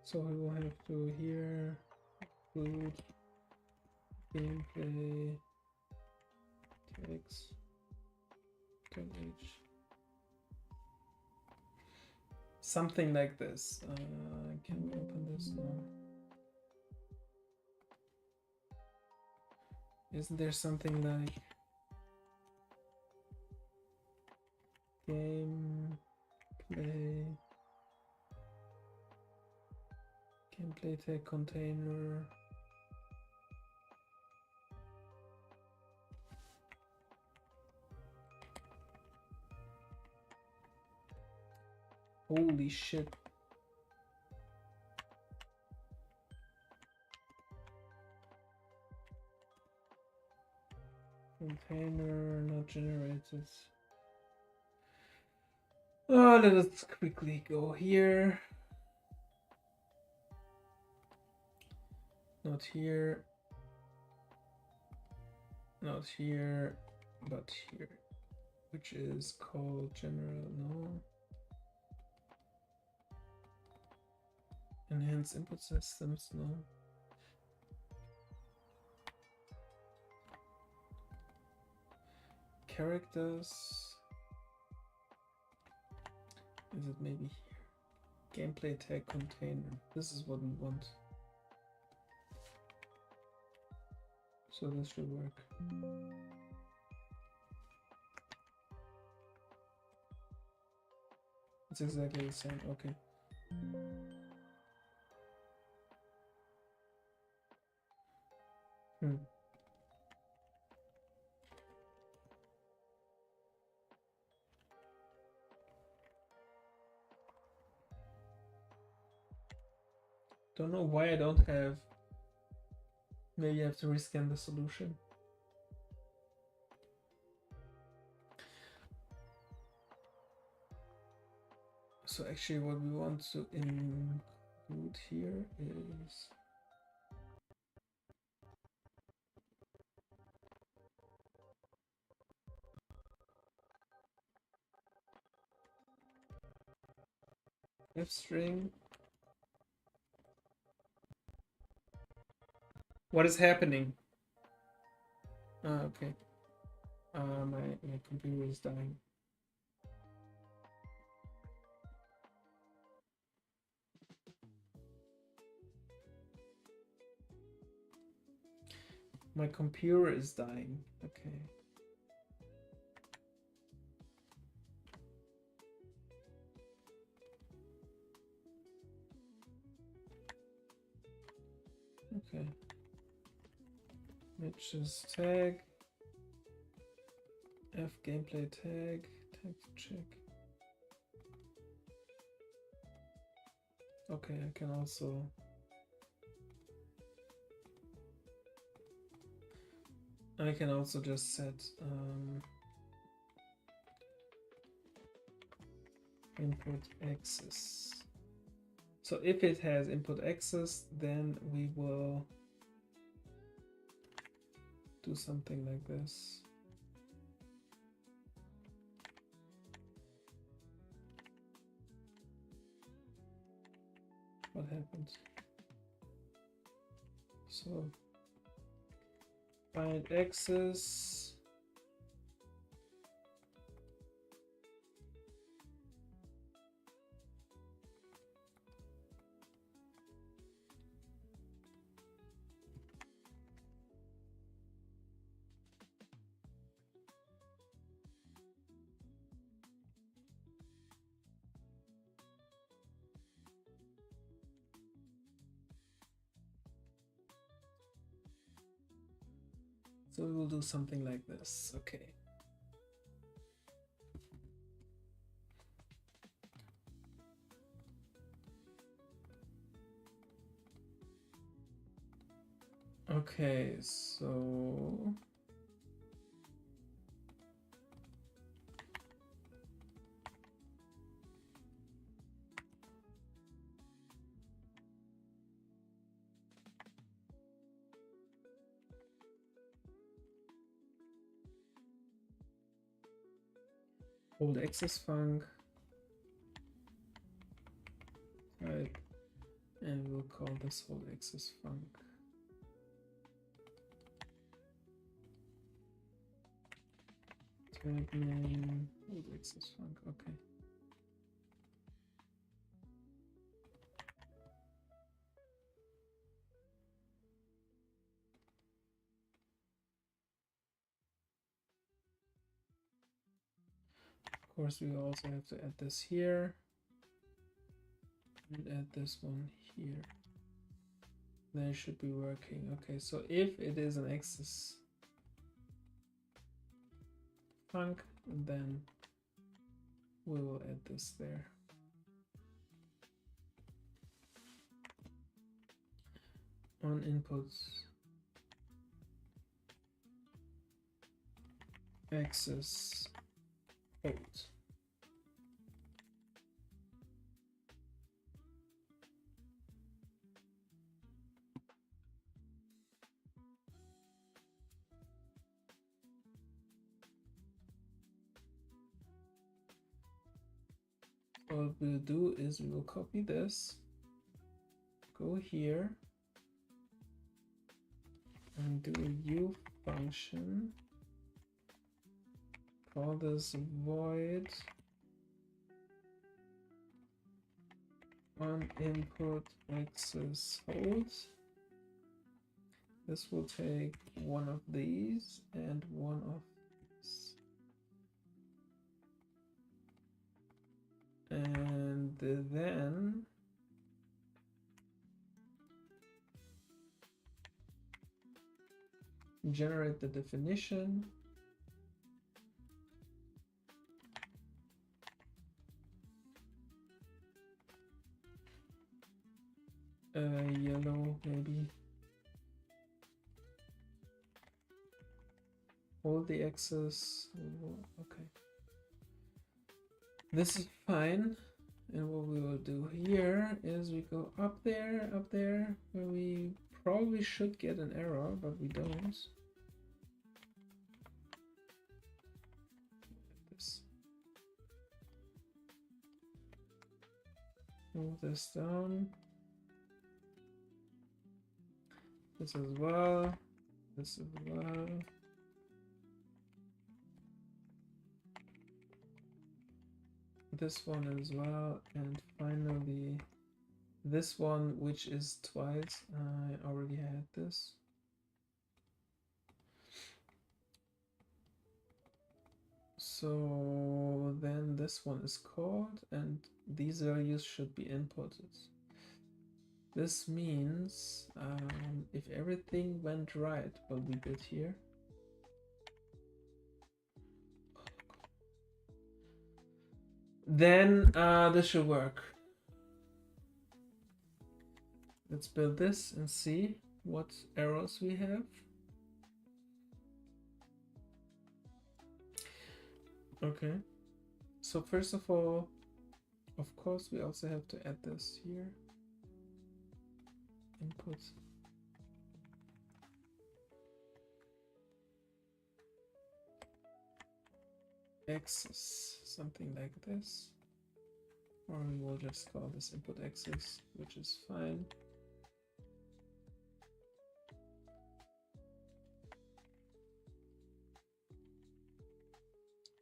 so we will have to here include gameplay tags h something like this. Can we open this now? Isn't there something like gameplay tag container. Holy shit. Container not generated. Oh, let us quickly go here. Not here. Not here, but here. Which is called general, no. Enhance input systems, no. Characters. Is it maybe here? Gameplay tag container. This is what we want. So this should work. It's exactly the same. Okay. Don't know why I don't have. Maybe I have to rescan the solution. So actually what we want to include here is f string. What is happening? Okay. My computer is dying. My computer is dying. Okay. Okay. Which is tag. F gameplay tag. Tag check. Okay, I can also. I can also just set input access. So if it has input access, then we will do something like this. What happens? So bind access. So we will do something like this. Okay. Okay, so hold access func type, and we'll call this hold access func. Tag name hold access func. Okay. course, we also have to add this here and add this one here. Then it should be working. Okay, so if it is an axis func, then we will add this there. On inputs, axis hold. What we'll do is we will copy this, go here, and do a u function. Call this void on input axis hold. This will take one of these and one of these. And then generate the definition. Yellow maybe. Hold the axis. Okay. This is fine. And what we will do here is we go up there, where we probably should get an error, but we don't. This. Move this down. This as well. This as well. This one as well, and finally this one, which is twice. I already had this. So then this one is called, and these values should be inputted. This means if everything went right, what we did here, then this should work. Let's build this and see what errors we have. Okay, so first of all, of course, we also have to add this here. Input. Axis, something like this. Or we will just call this input axis, which is fine.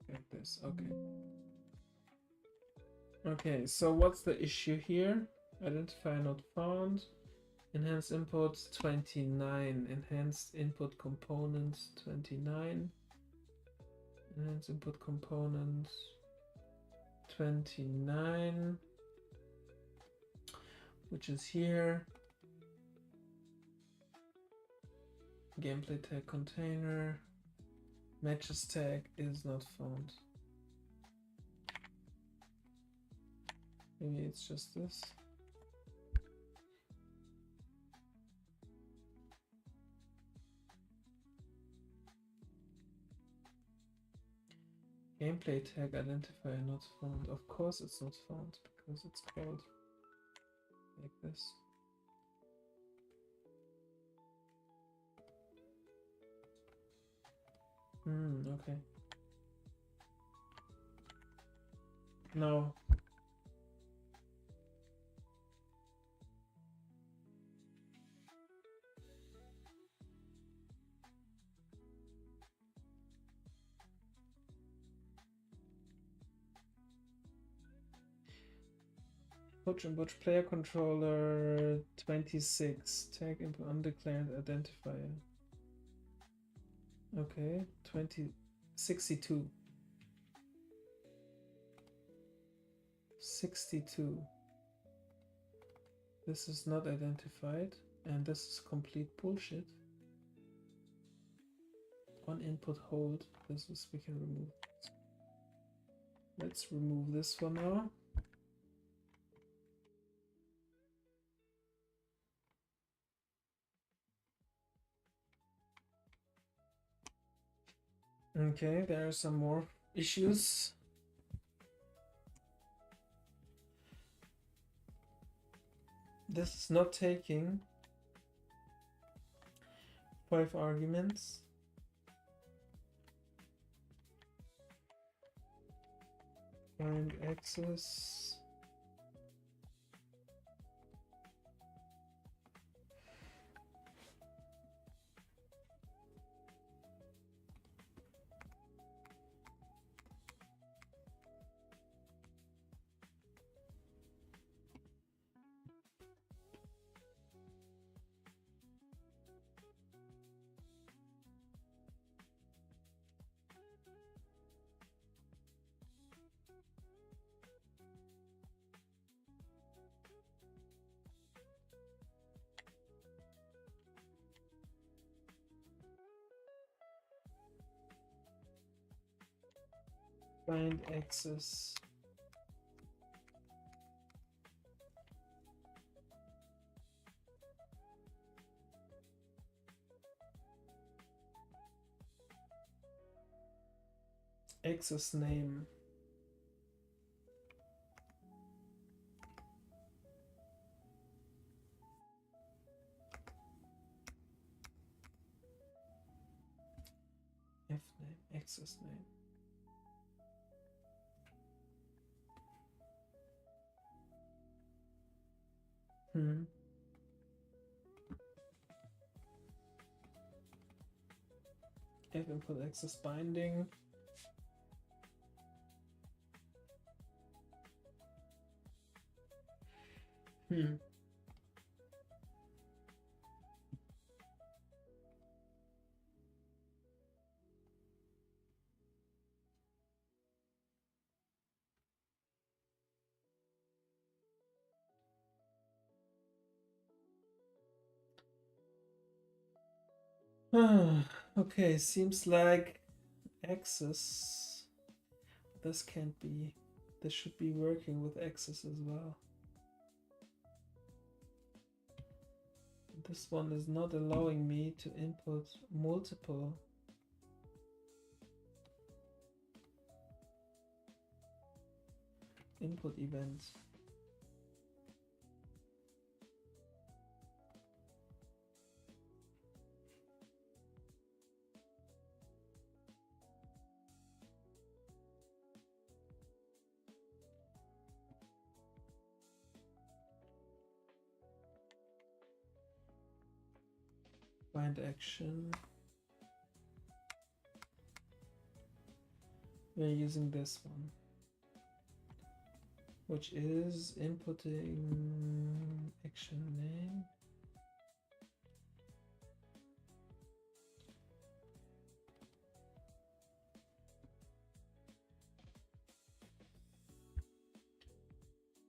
Like this, okay. Okay, so what's the issue here? Identifier not found. Enhanced input 29. Enhanced input component 29. Enhanced input component 29, which is here. Gameplay tag container. Matches tag is not found. Maybe it's just this. Gameplay tag identifier not found. Of course it's not found because it's called like this. Okay. No. Hutch and Butch player controller 26. Tag input undeclared identifier. Okay, 62. 62. This is not identified, and this is complete bullshit. On input hold. This is, we can remove. Let's remove this for now. Okay, there are some more issues. This is not taking 5 arguments. Find access. Find access. Access name. F name, access name. F input access binding. Okay, seems like access. This can't be. This should be working with access as well. This one is not allowing me to input multiple. Input events. Find action. We're using this one, which is inputting action name.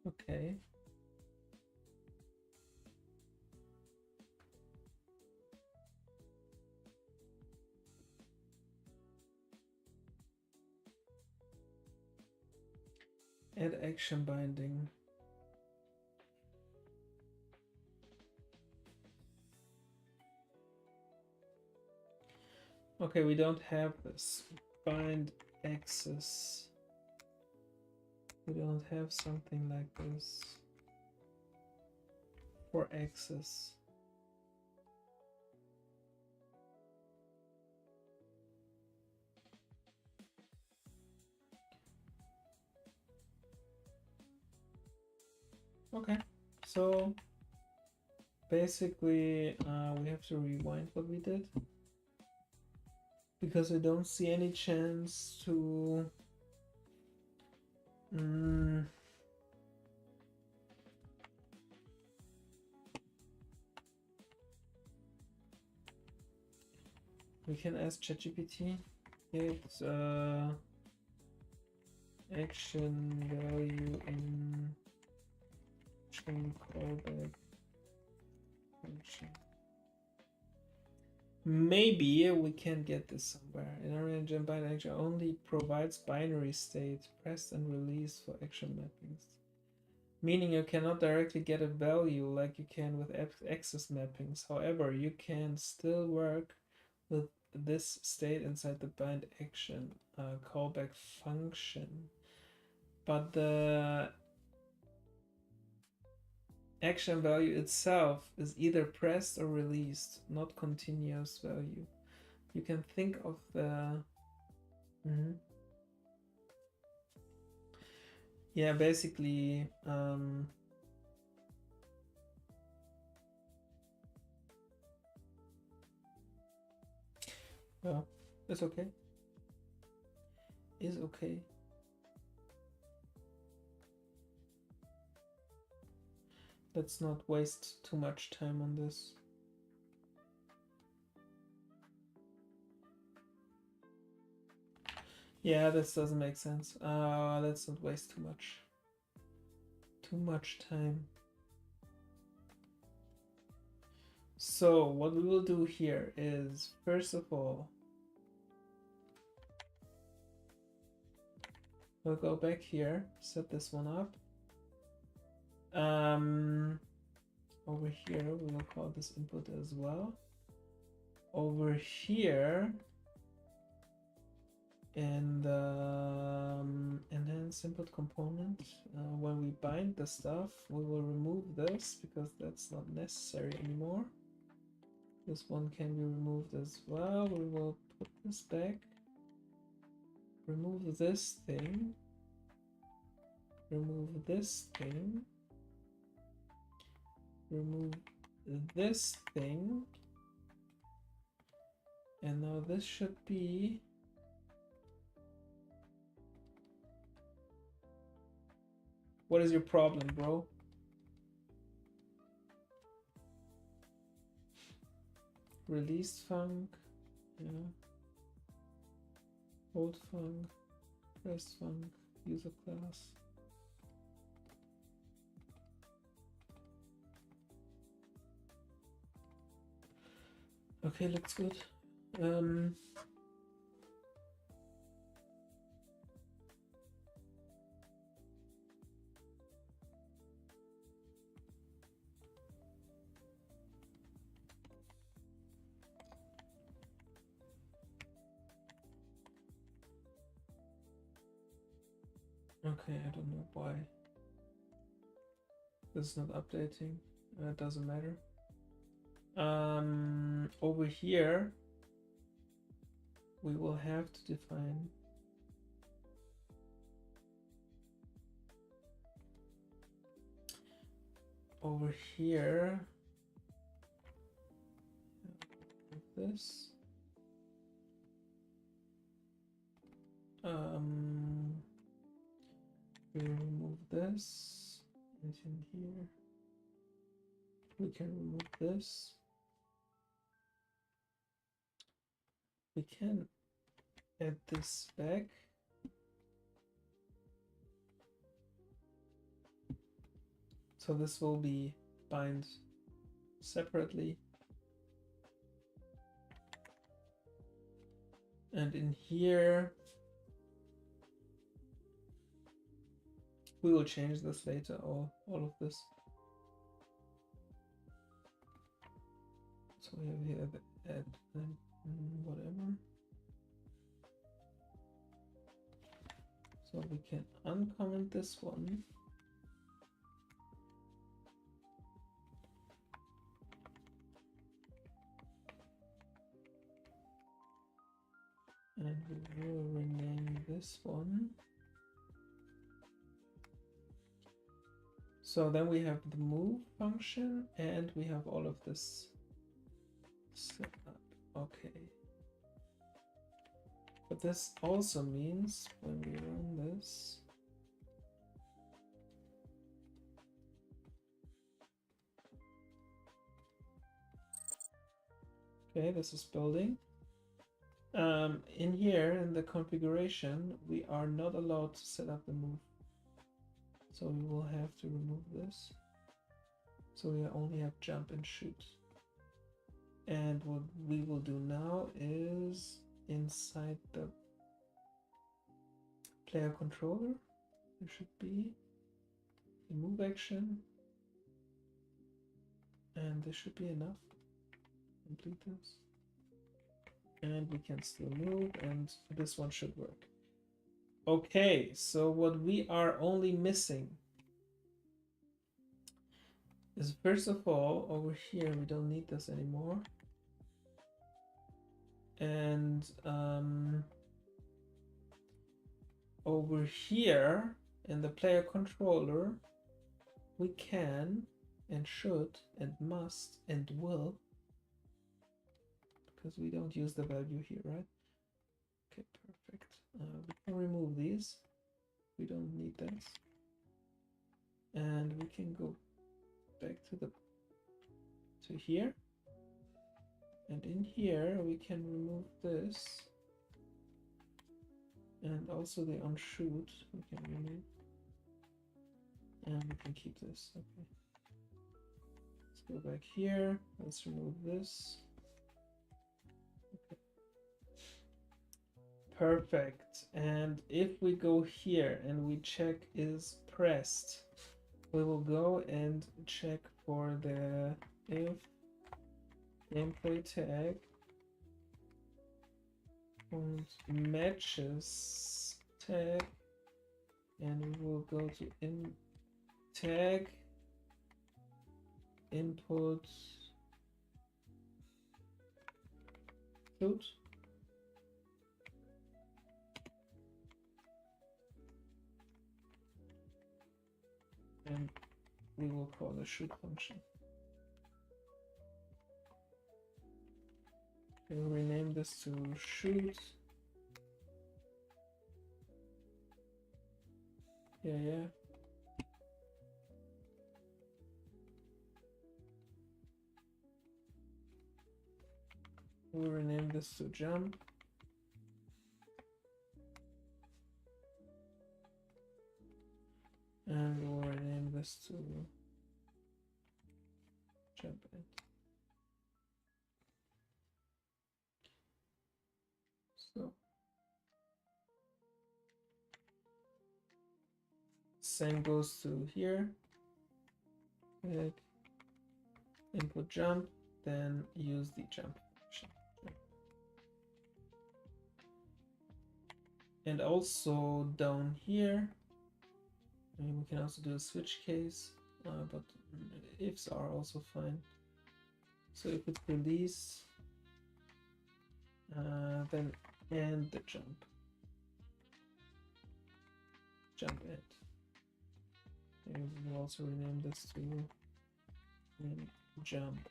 Okay. Add action binding. Okay, we don't have this. Bind access. We don't have something like this for access. Okay, so basically we have to rewind what we did because I don't see any chance to we can ask ChatGPT. It action value in action callback function. Maybe we can get this somewhere. In our engine, bind action only provides binary state pressed and released for action mappings. Meaning you cannot directly get a value like you can with access mappings. However, you can still work with this state inside the bind action callback function. But the action value itself is either pressed or released, not continuous value. You can think of the yeah, basically well, it's okay. Is okay. Let's not waste too much time on this. Yeah, this doesn't make sense. Let's not waste too much time. So what we will do here is, first of all, we'll go back here, set this one up. Over here we will call this input as well. Over here, and enhance input component. When we bind the stuff, we will remove this because that's not necessary anymore. This one can be removed as well. We will put this back. Remove this thing. Remove this thing. Remove this thing. And now this should be what is your problem, bro? Released func, yeah. Old func, pressed func, user class. Okay, looks good. Okay, I don't know why this is not updating. It doesn't matter. Over here, we will have to define over here this. We remove this, and in here we can remove this. We can add this back. So this will be bind separately. And in here, we will change this later, all of this. So we have here the add whatever. So we can uncomment this one. And we will rename this one. So then we have the move function and we have all of this set up. Okay. But this also means when we run this, okay, this is building. In here, in the configuration, we are not allowed to set up the move. So we will have to remove this. So we only have jump and shoot. And what we will do now is inside the player controller, there should be the move action. And this should be enough. Complete this. And we can still move, and this one should work. Okay, so what we are only missing is, first of all, over here, we don't need this anymore. And over here in the player controller, we can and should and must and will, because we don't use the value here, right? Okay, perfect. We can remove these. We don't need this. And we can go back to here. And in here, we can remove this. And also the unshoot, we can remove. And we can keep this, okay. Let's go back here. Let's remove this. Okay. Perfect. And if we go here and we check is pressed, we will go and check for the if gameplay tag and matches tag, and we will go to in tag input shoot, and we will call the shoot function. We'll rename this to shoot. Yeah. We'll rename this to jump. And we'll rename this to jump in. So same goes to here. Input jump, then use the jump function. And also down here, and we can also do a switch case, but ifs are also fine. So if it's release, then end the jump end. And we'll also rename this to jump.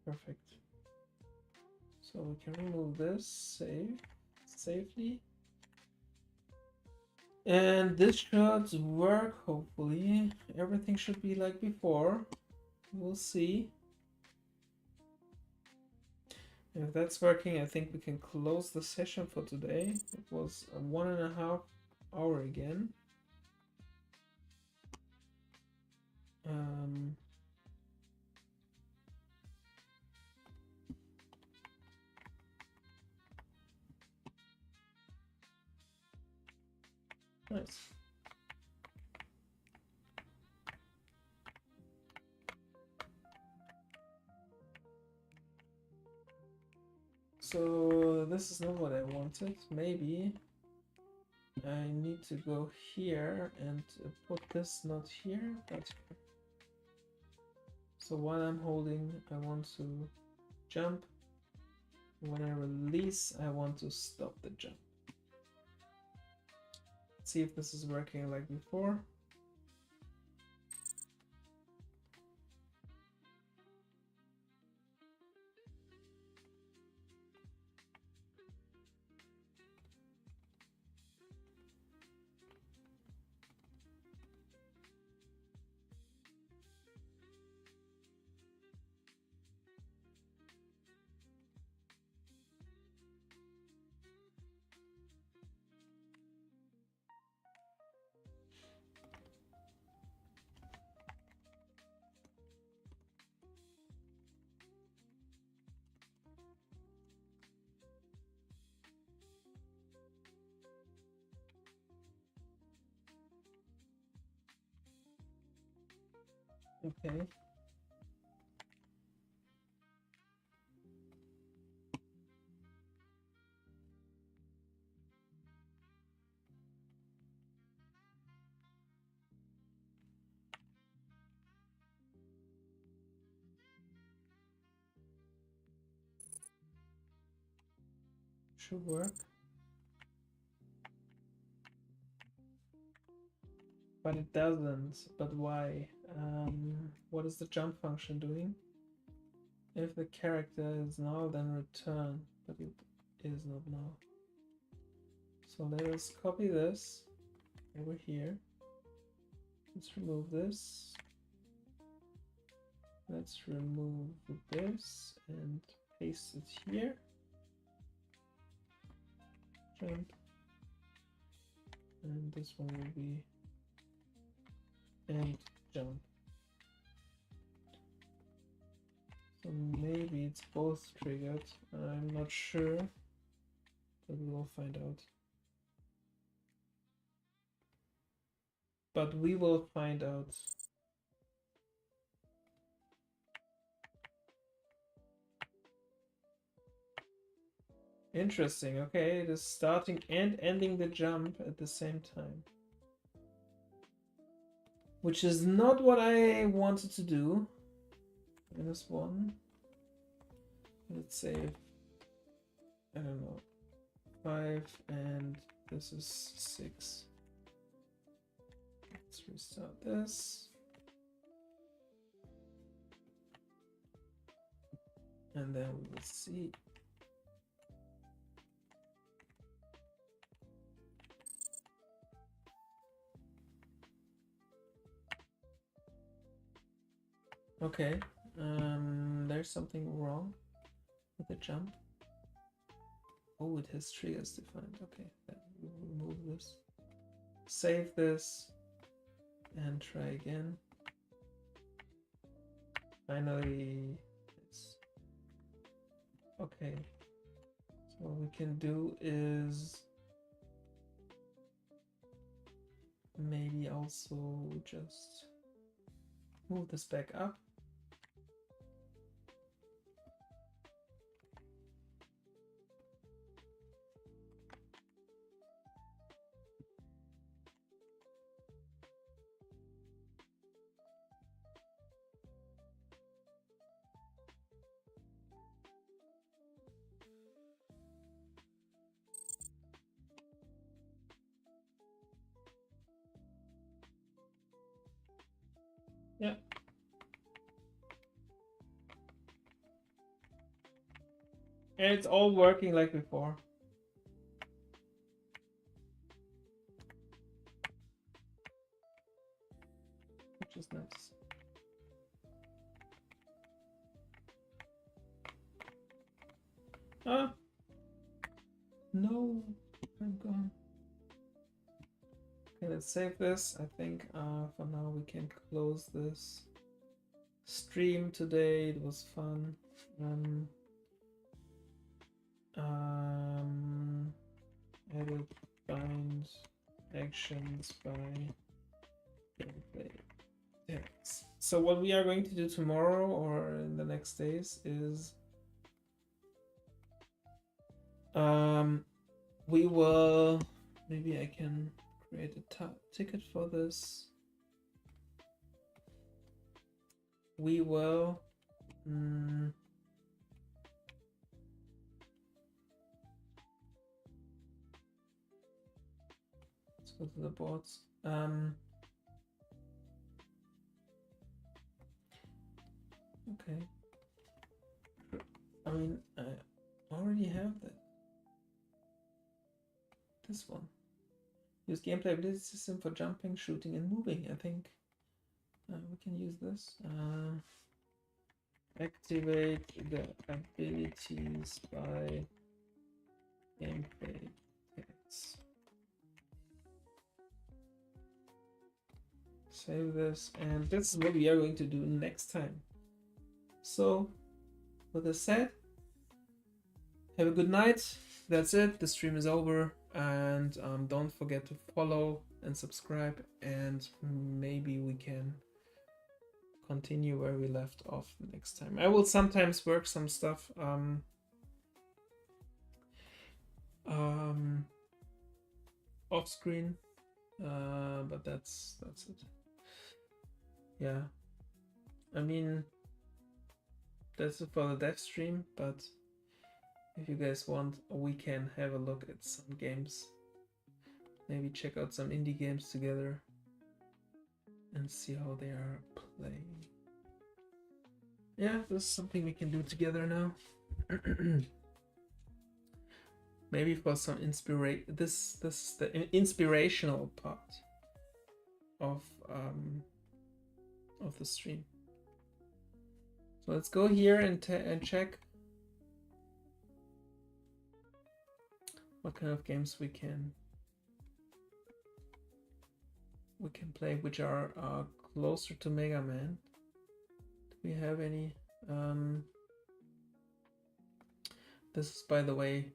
Perfect. So we can remove this, safely. And this should work, hopefully. Everything should be like before. We'll see. If that's working, I think we can close the session for today. It was a 1.5 hour again. Nice. So this is not what I wanted. Maybe I need to go here and put this not here, but so while I'm holding, I want to jump. When I release, I want to stop the jump. Let's see if this is working like before. Okay. Should work. But it doesn't. But why? What is the jump function doing? If the character is null, then return. But it is not null. So let us copy this over here. Let's remove this. Let's remove this and paste it here. Jump. And this one will be and jump. So maybe it's both triggered. I'm not sure, but we will find out. But we will find out. Interesting. Okay, it is starting and ending the jump at the same time. Which is not what I wanted to do. -1. Let's say, I don't know, 5, and this is 6. Let's restart this. And then we will see. Okay, there's something wrong with the jump. Oh, it has triggers defined. Okay, then we will remove this. Save this and try again. Finally, it's okay. So what we can do is maybe also just move this back up. Yeah. And it's all working like before. Which is nice. Ah! No! I'm gone. Okay, let's save this. I think for now we can close this stream today. It was fun. Edit bind actions by gameplay text. So what we are going to do tomorrow or in the next days is we will, maybe I can create a ticket for this. We will let's go to the boards. Okay. I mean, I already have that. This one. Use gameplay ability system for jumping, shooting, and moving. I think we can use this. Activate the abilities by gameplay text. Save this, and this is what we are going to do next time. So, with that said, have a good night. That's it. The stream is over, and don't forget to follow and subscribe, and maybe we can continue where we left off next time. I will sometimes work some stuff off screen, but that's it. Yeah, I mean, that's it for the dev stream, but if you guys want, we can have a look at some games. Maybe check out some indie games together and see how they are playing. Yeah, this is something we can do together now. Maybe for some inspiration. This is the inspirational part of the stream. So let's go here and check what kind of games we can play, which are closer to Megaman. Do we have any? This is, by the way,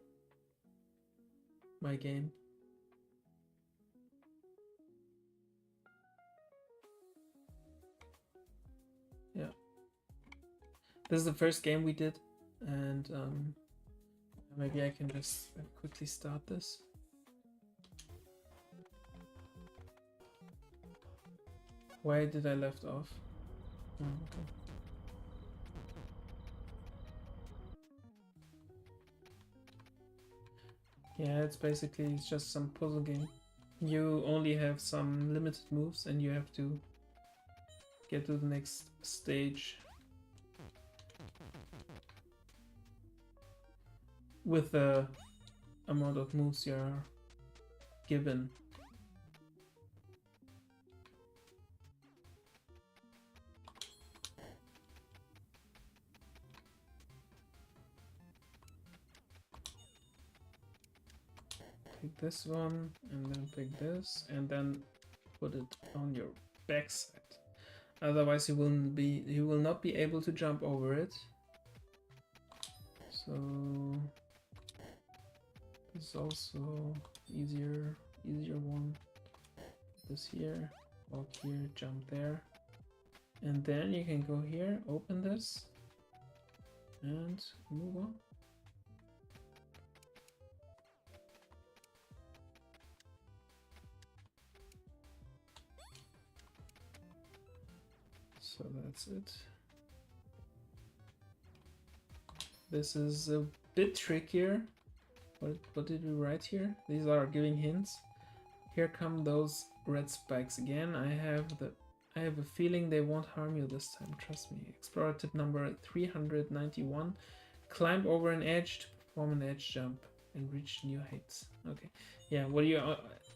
my game. Yeah, this is the first game we did, and maybe I can just quickly start this. Why did I left off? Oh, okay. Yeah, it's just some puzzle game. You only have some limited moves and you have to get to the next stage with the amount of moves you are given. Pick this one and then pick this and then put it on your backside. Otherwise you will not be able to jump over it. So this is also easier one. This here, walk here, jump there. And then you can go here, open this and move on. So that's it. This is a bit trickier. What did we write here? These are giving hints. Here come those red spikes again. I have a feeling they won't harm you this time, trust me. Explorer tip number 391. Climb over an edge to perform an edge jump and reach new heights. Okay. Yeah, what you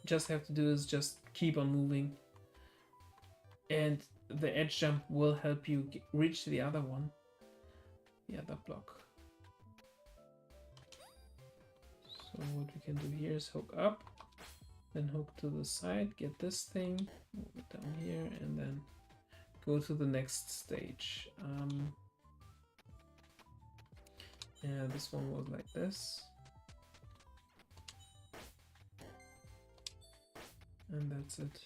just have to do is just keep on moving. And the edge jump will help you reach the other one. The other block. So what we can do here is hook up. Then hook to the side, get this thing, move it down here, and then go to the next stage. Yeah, this one was like this. And that's it.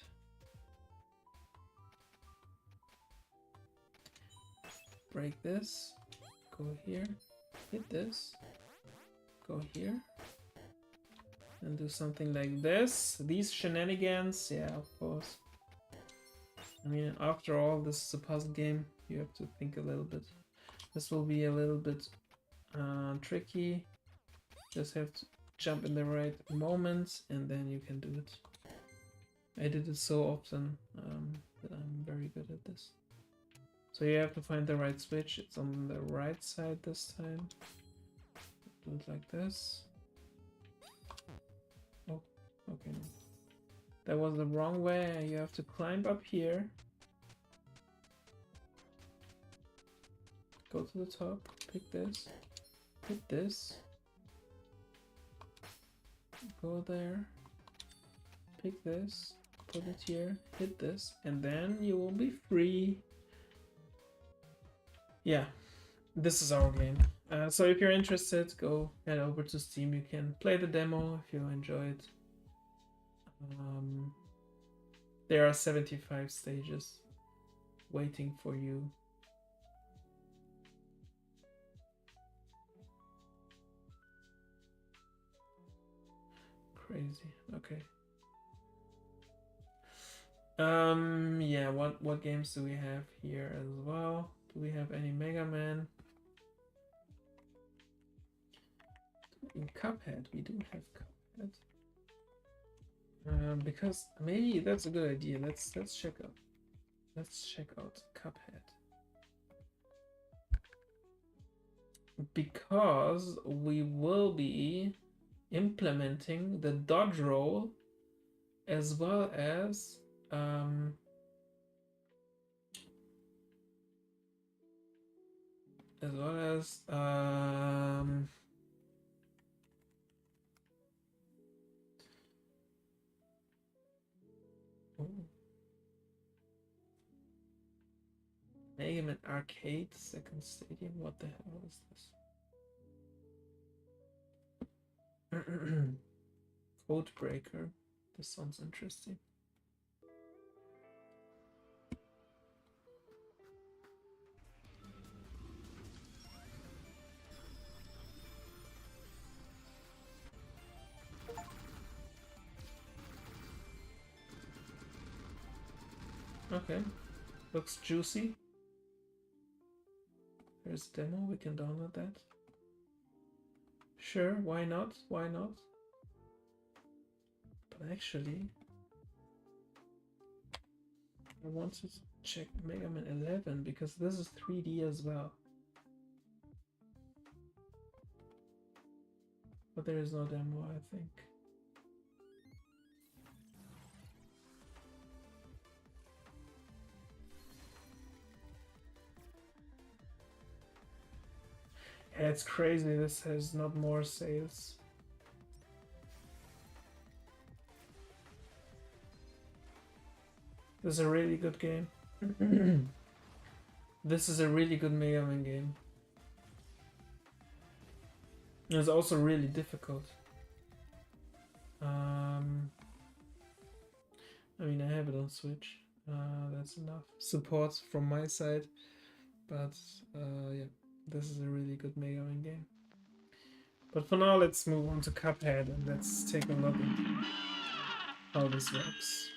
Break this, go here, hit this, go here. And do something like this. These shenanigans, yeah, of course. I mean, after all, this is a puzzle game. You have to think a little bit. This will be a little bit tricky. Just have to jump in the right moment and then you can do it. I did it so often that I'm very good at this. So you have to find the right switch. It's on the right side this time. Do it like this. Okay, no. That was the wrong way. You have to climb up here. Go to the top, pick this, hit this. Go there, pick this, put it here, hit this, and then you will be free. Yeah, this is our game. So if you're interested, go head over to Steam. You can play the demo if you enjoy it. There are 75 stages. waiting for you. Crazy. Okay. Yeah, what games do we have here as well? Do we have any Megaman? In Cuphead, we do have Cuphead. Because maybe that's a good idea. Let's check out. Let's check out Cuphead. Because we will be implementing the dodge roll as well as Megaman Arcade Second Stadium. What the hell is this? Code Breaker. This sounds interesting. Okay, looks juicy. There's a demo, we can download that. Sure, why not? Why not? But actually, I want to check Mega Man 11 because this is 3D as well. But there is no demo, I think. Yeah, it's crazy this has not more sales. This is a really good game. This is a really good Mega Man game. It's also really difficult. I mean, I have it on Switch. That's enough support from my side. But yeah, this is a really good Mega Man game. But for now, let's move on to Cuphead and let's take a look at how this works.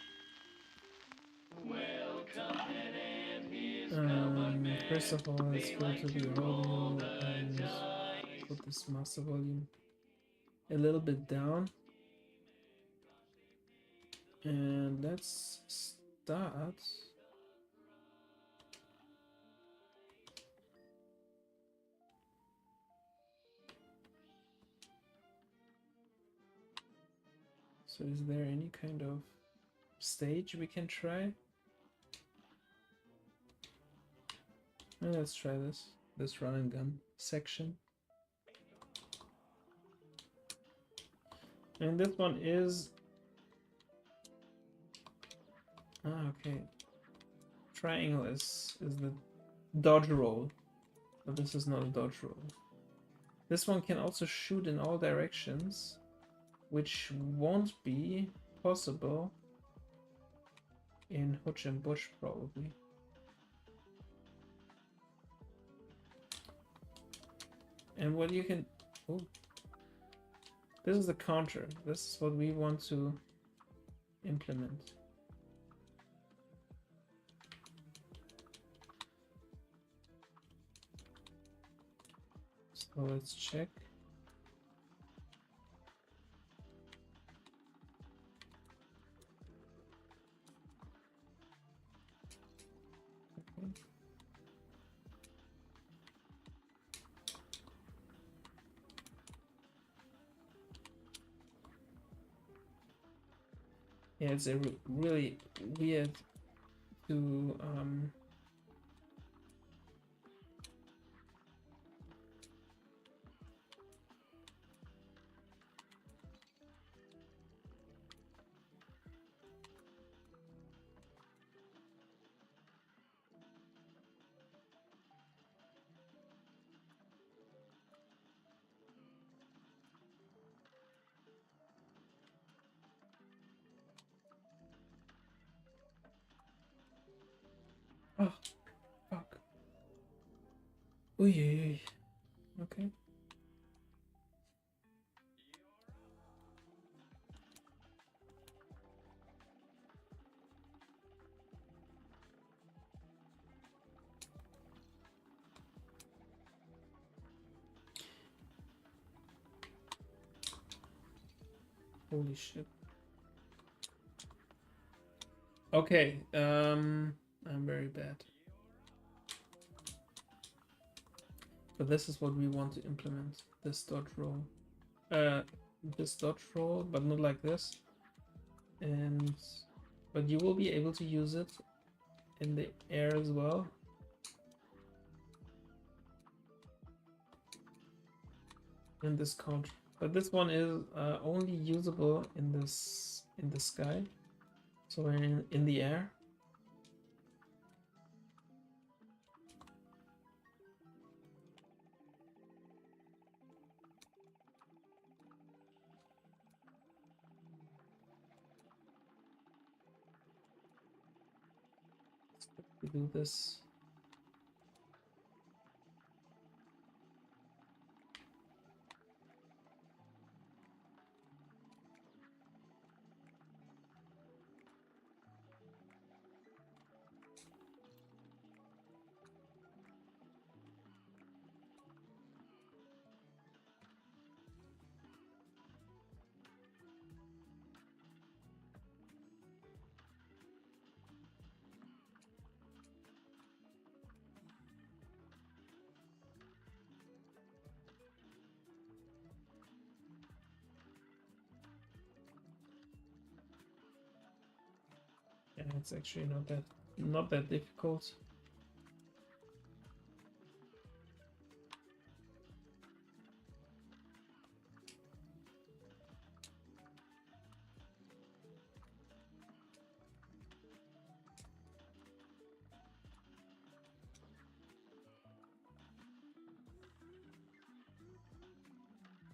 First of all, let's go to the audio and put this master volume a little bit down. And let's start. So is there any kind of stage we can try? And let's try this run and gun section. And this one is okay. Triangle is the dodge roll, but this is not a dodge roll. This one can also shoot in all directions, which won't be possible in Hutch and Butch probably. And what you can... Oh, this is the counter. This is what we want to implement. So let's check. Okay. Yeah, it's a really weird to Oh, fuck. Uy. Okay. Holy shit. Okay, I'm very bad. But this is what we want to implement. This dodge roll. This dodge roll, but not like this. And but you will be able to use it in the air as well. In this count. But this one is only usable in the sky. So in the air. We do this. Yeah, it's actually not that difficult.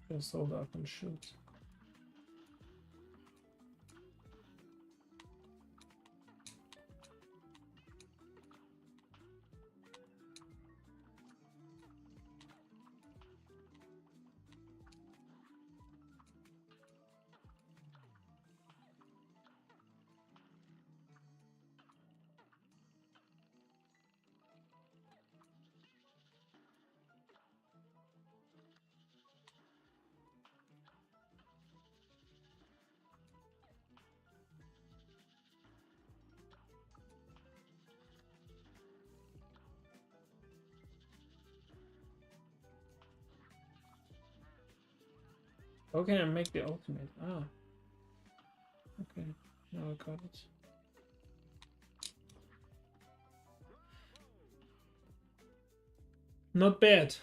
Just hold up and shoot. How can I make the ultimate? Ah, okay. Now I got it. Not bad.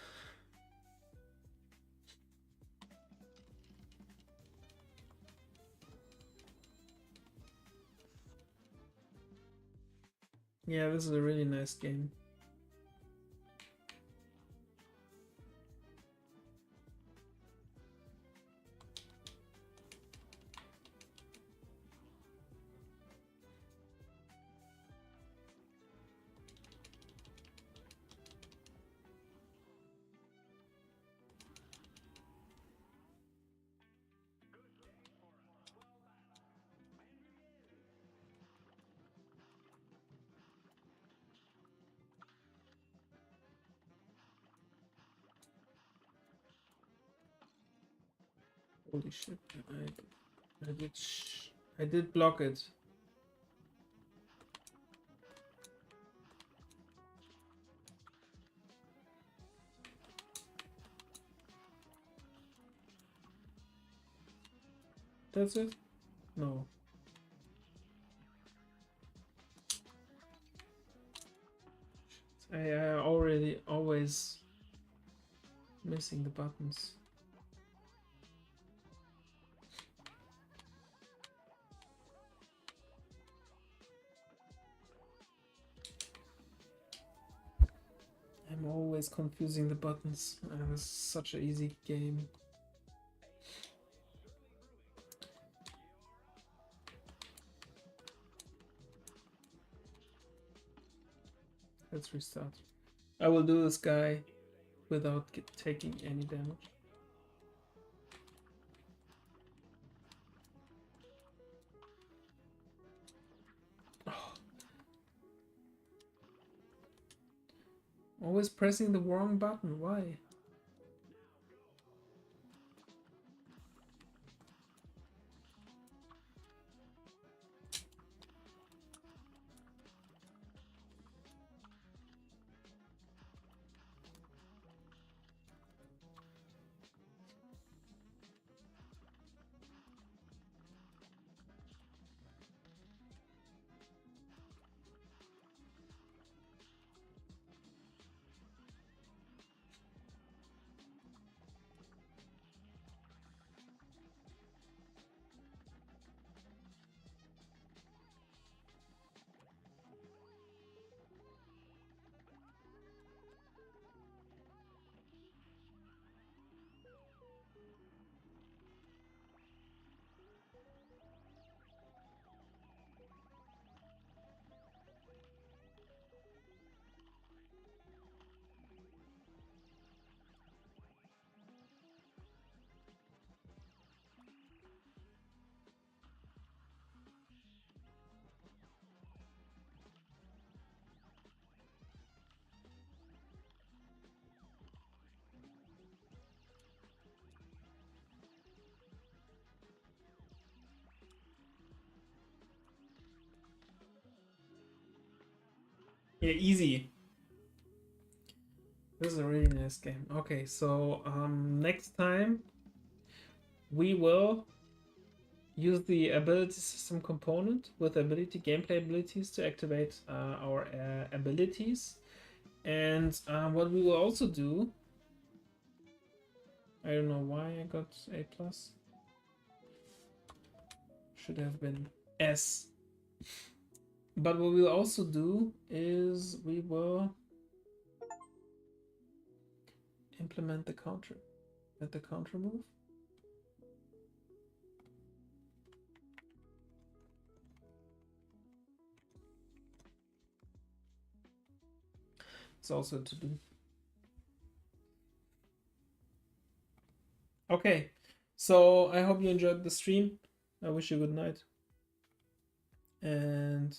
Yeah, this is a really nice game. Holy shit! I did block it. That's it? No. I already always missing the buttons. I'm always confusing the buttons. It's such an easy game. let's restart. I will do this guy without taking any damage. Oh. Always pressing the wrong button, why? Yeah, easy. This is a really nice game. Okay, so next time we will use the ability system component with ability gameplay abilities to activate our abilities. And what we will also do, I don't know why I got A+. Should have been S. But what we'll also do is we will implement the counter. At the counter move. It's also to do. Okay, so I hope you enjoyed the stream. I wish you a good night. And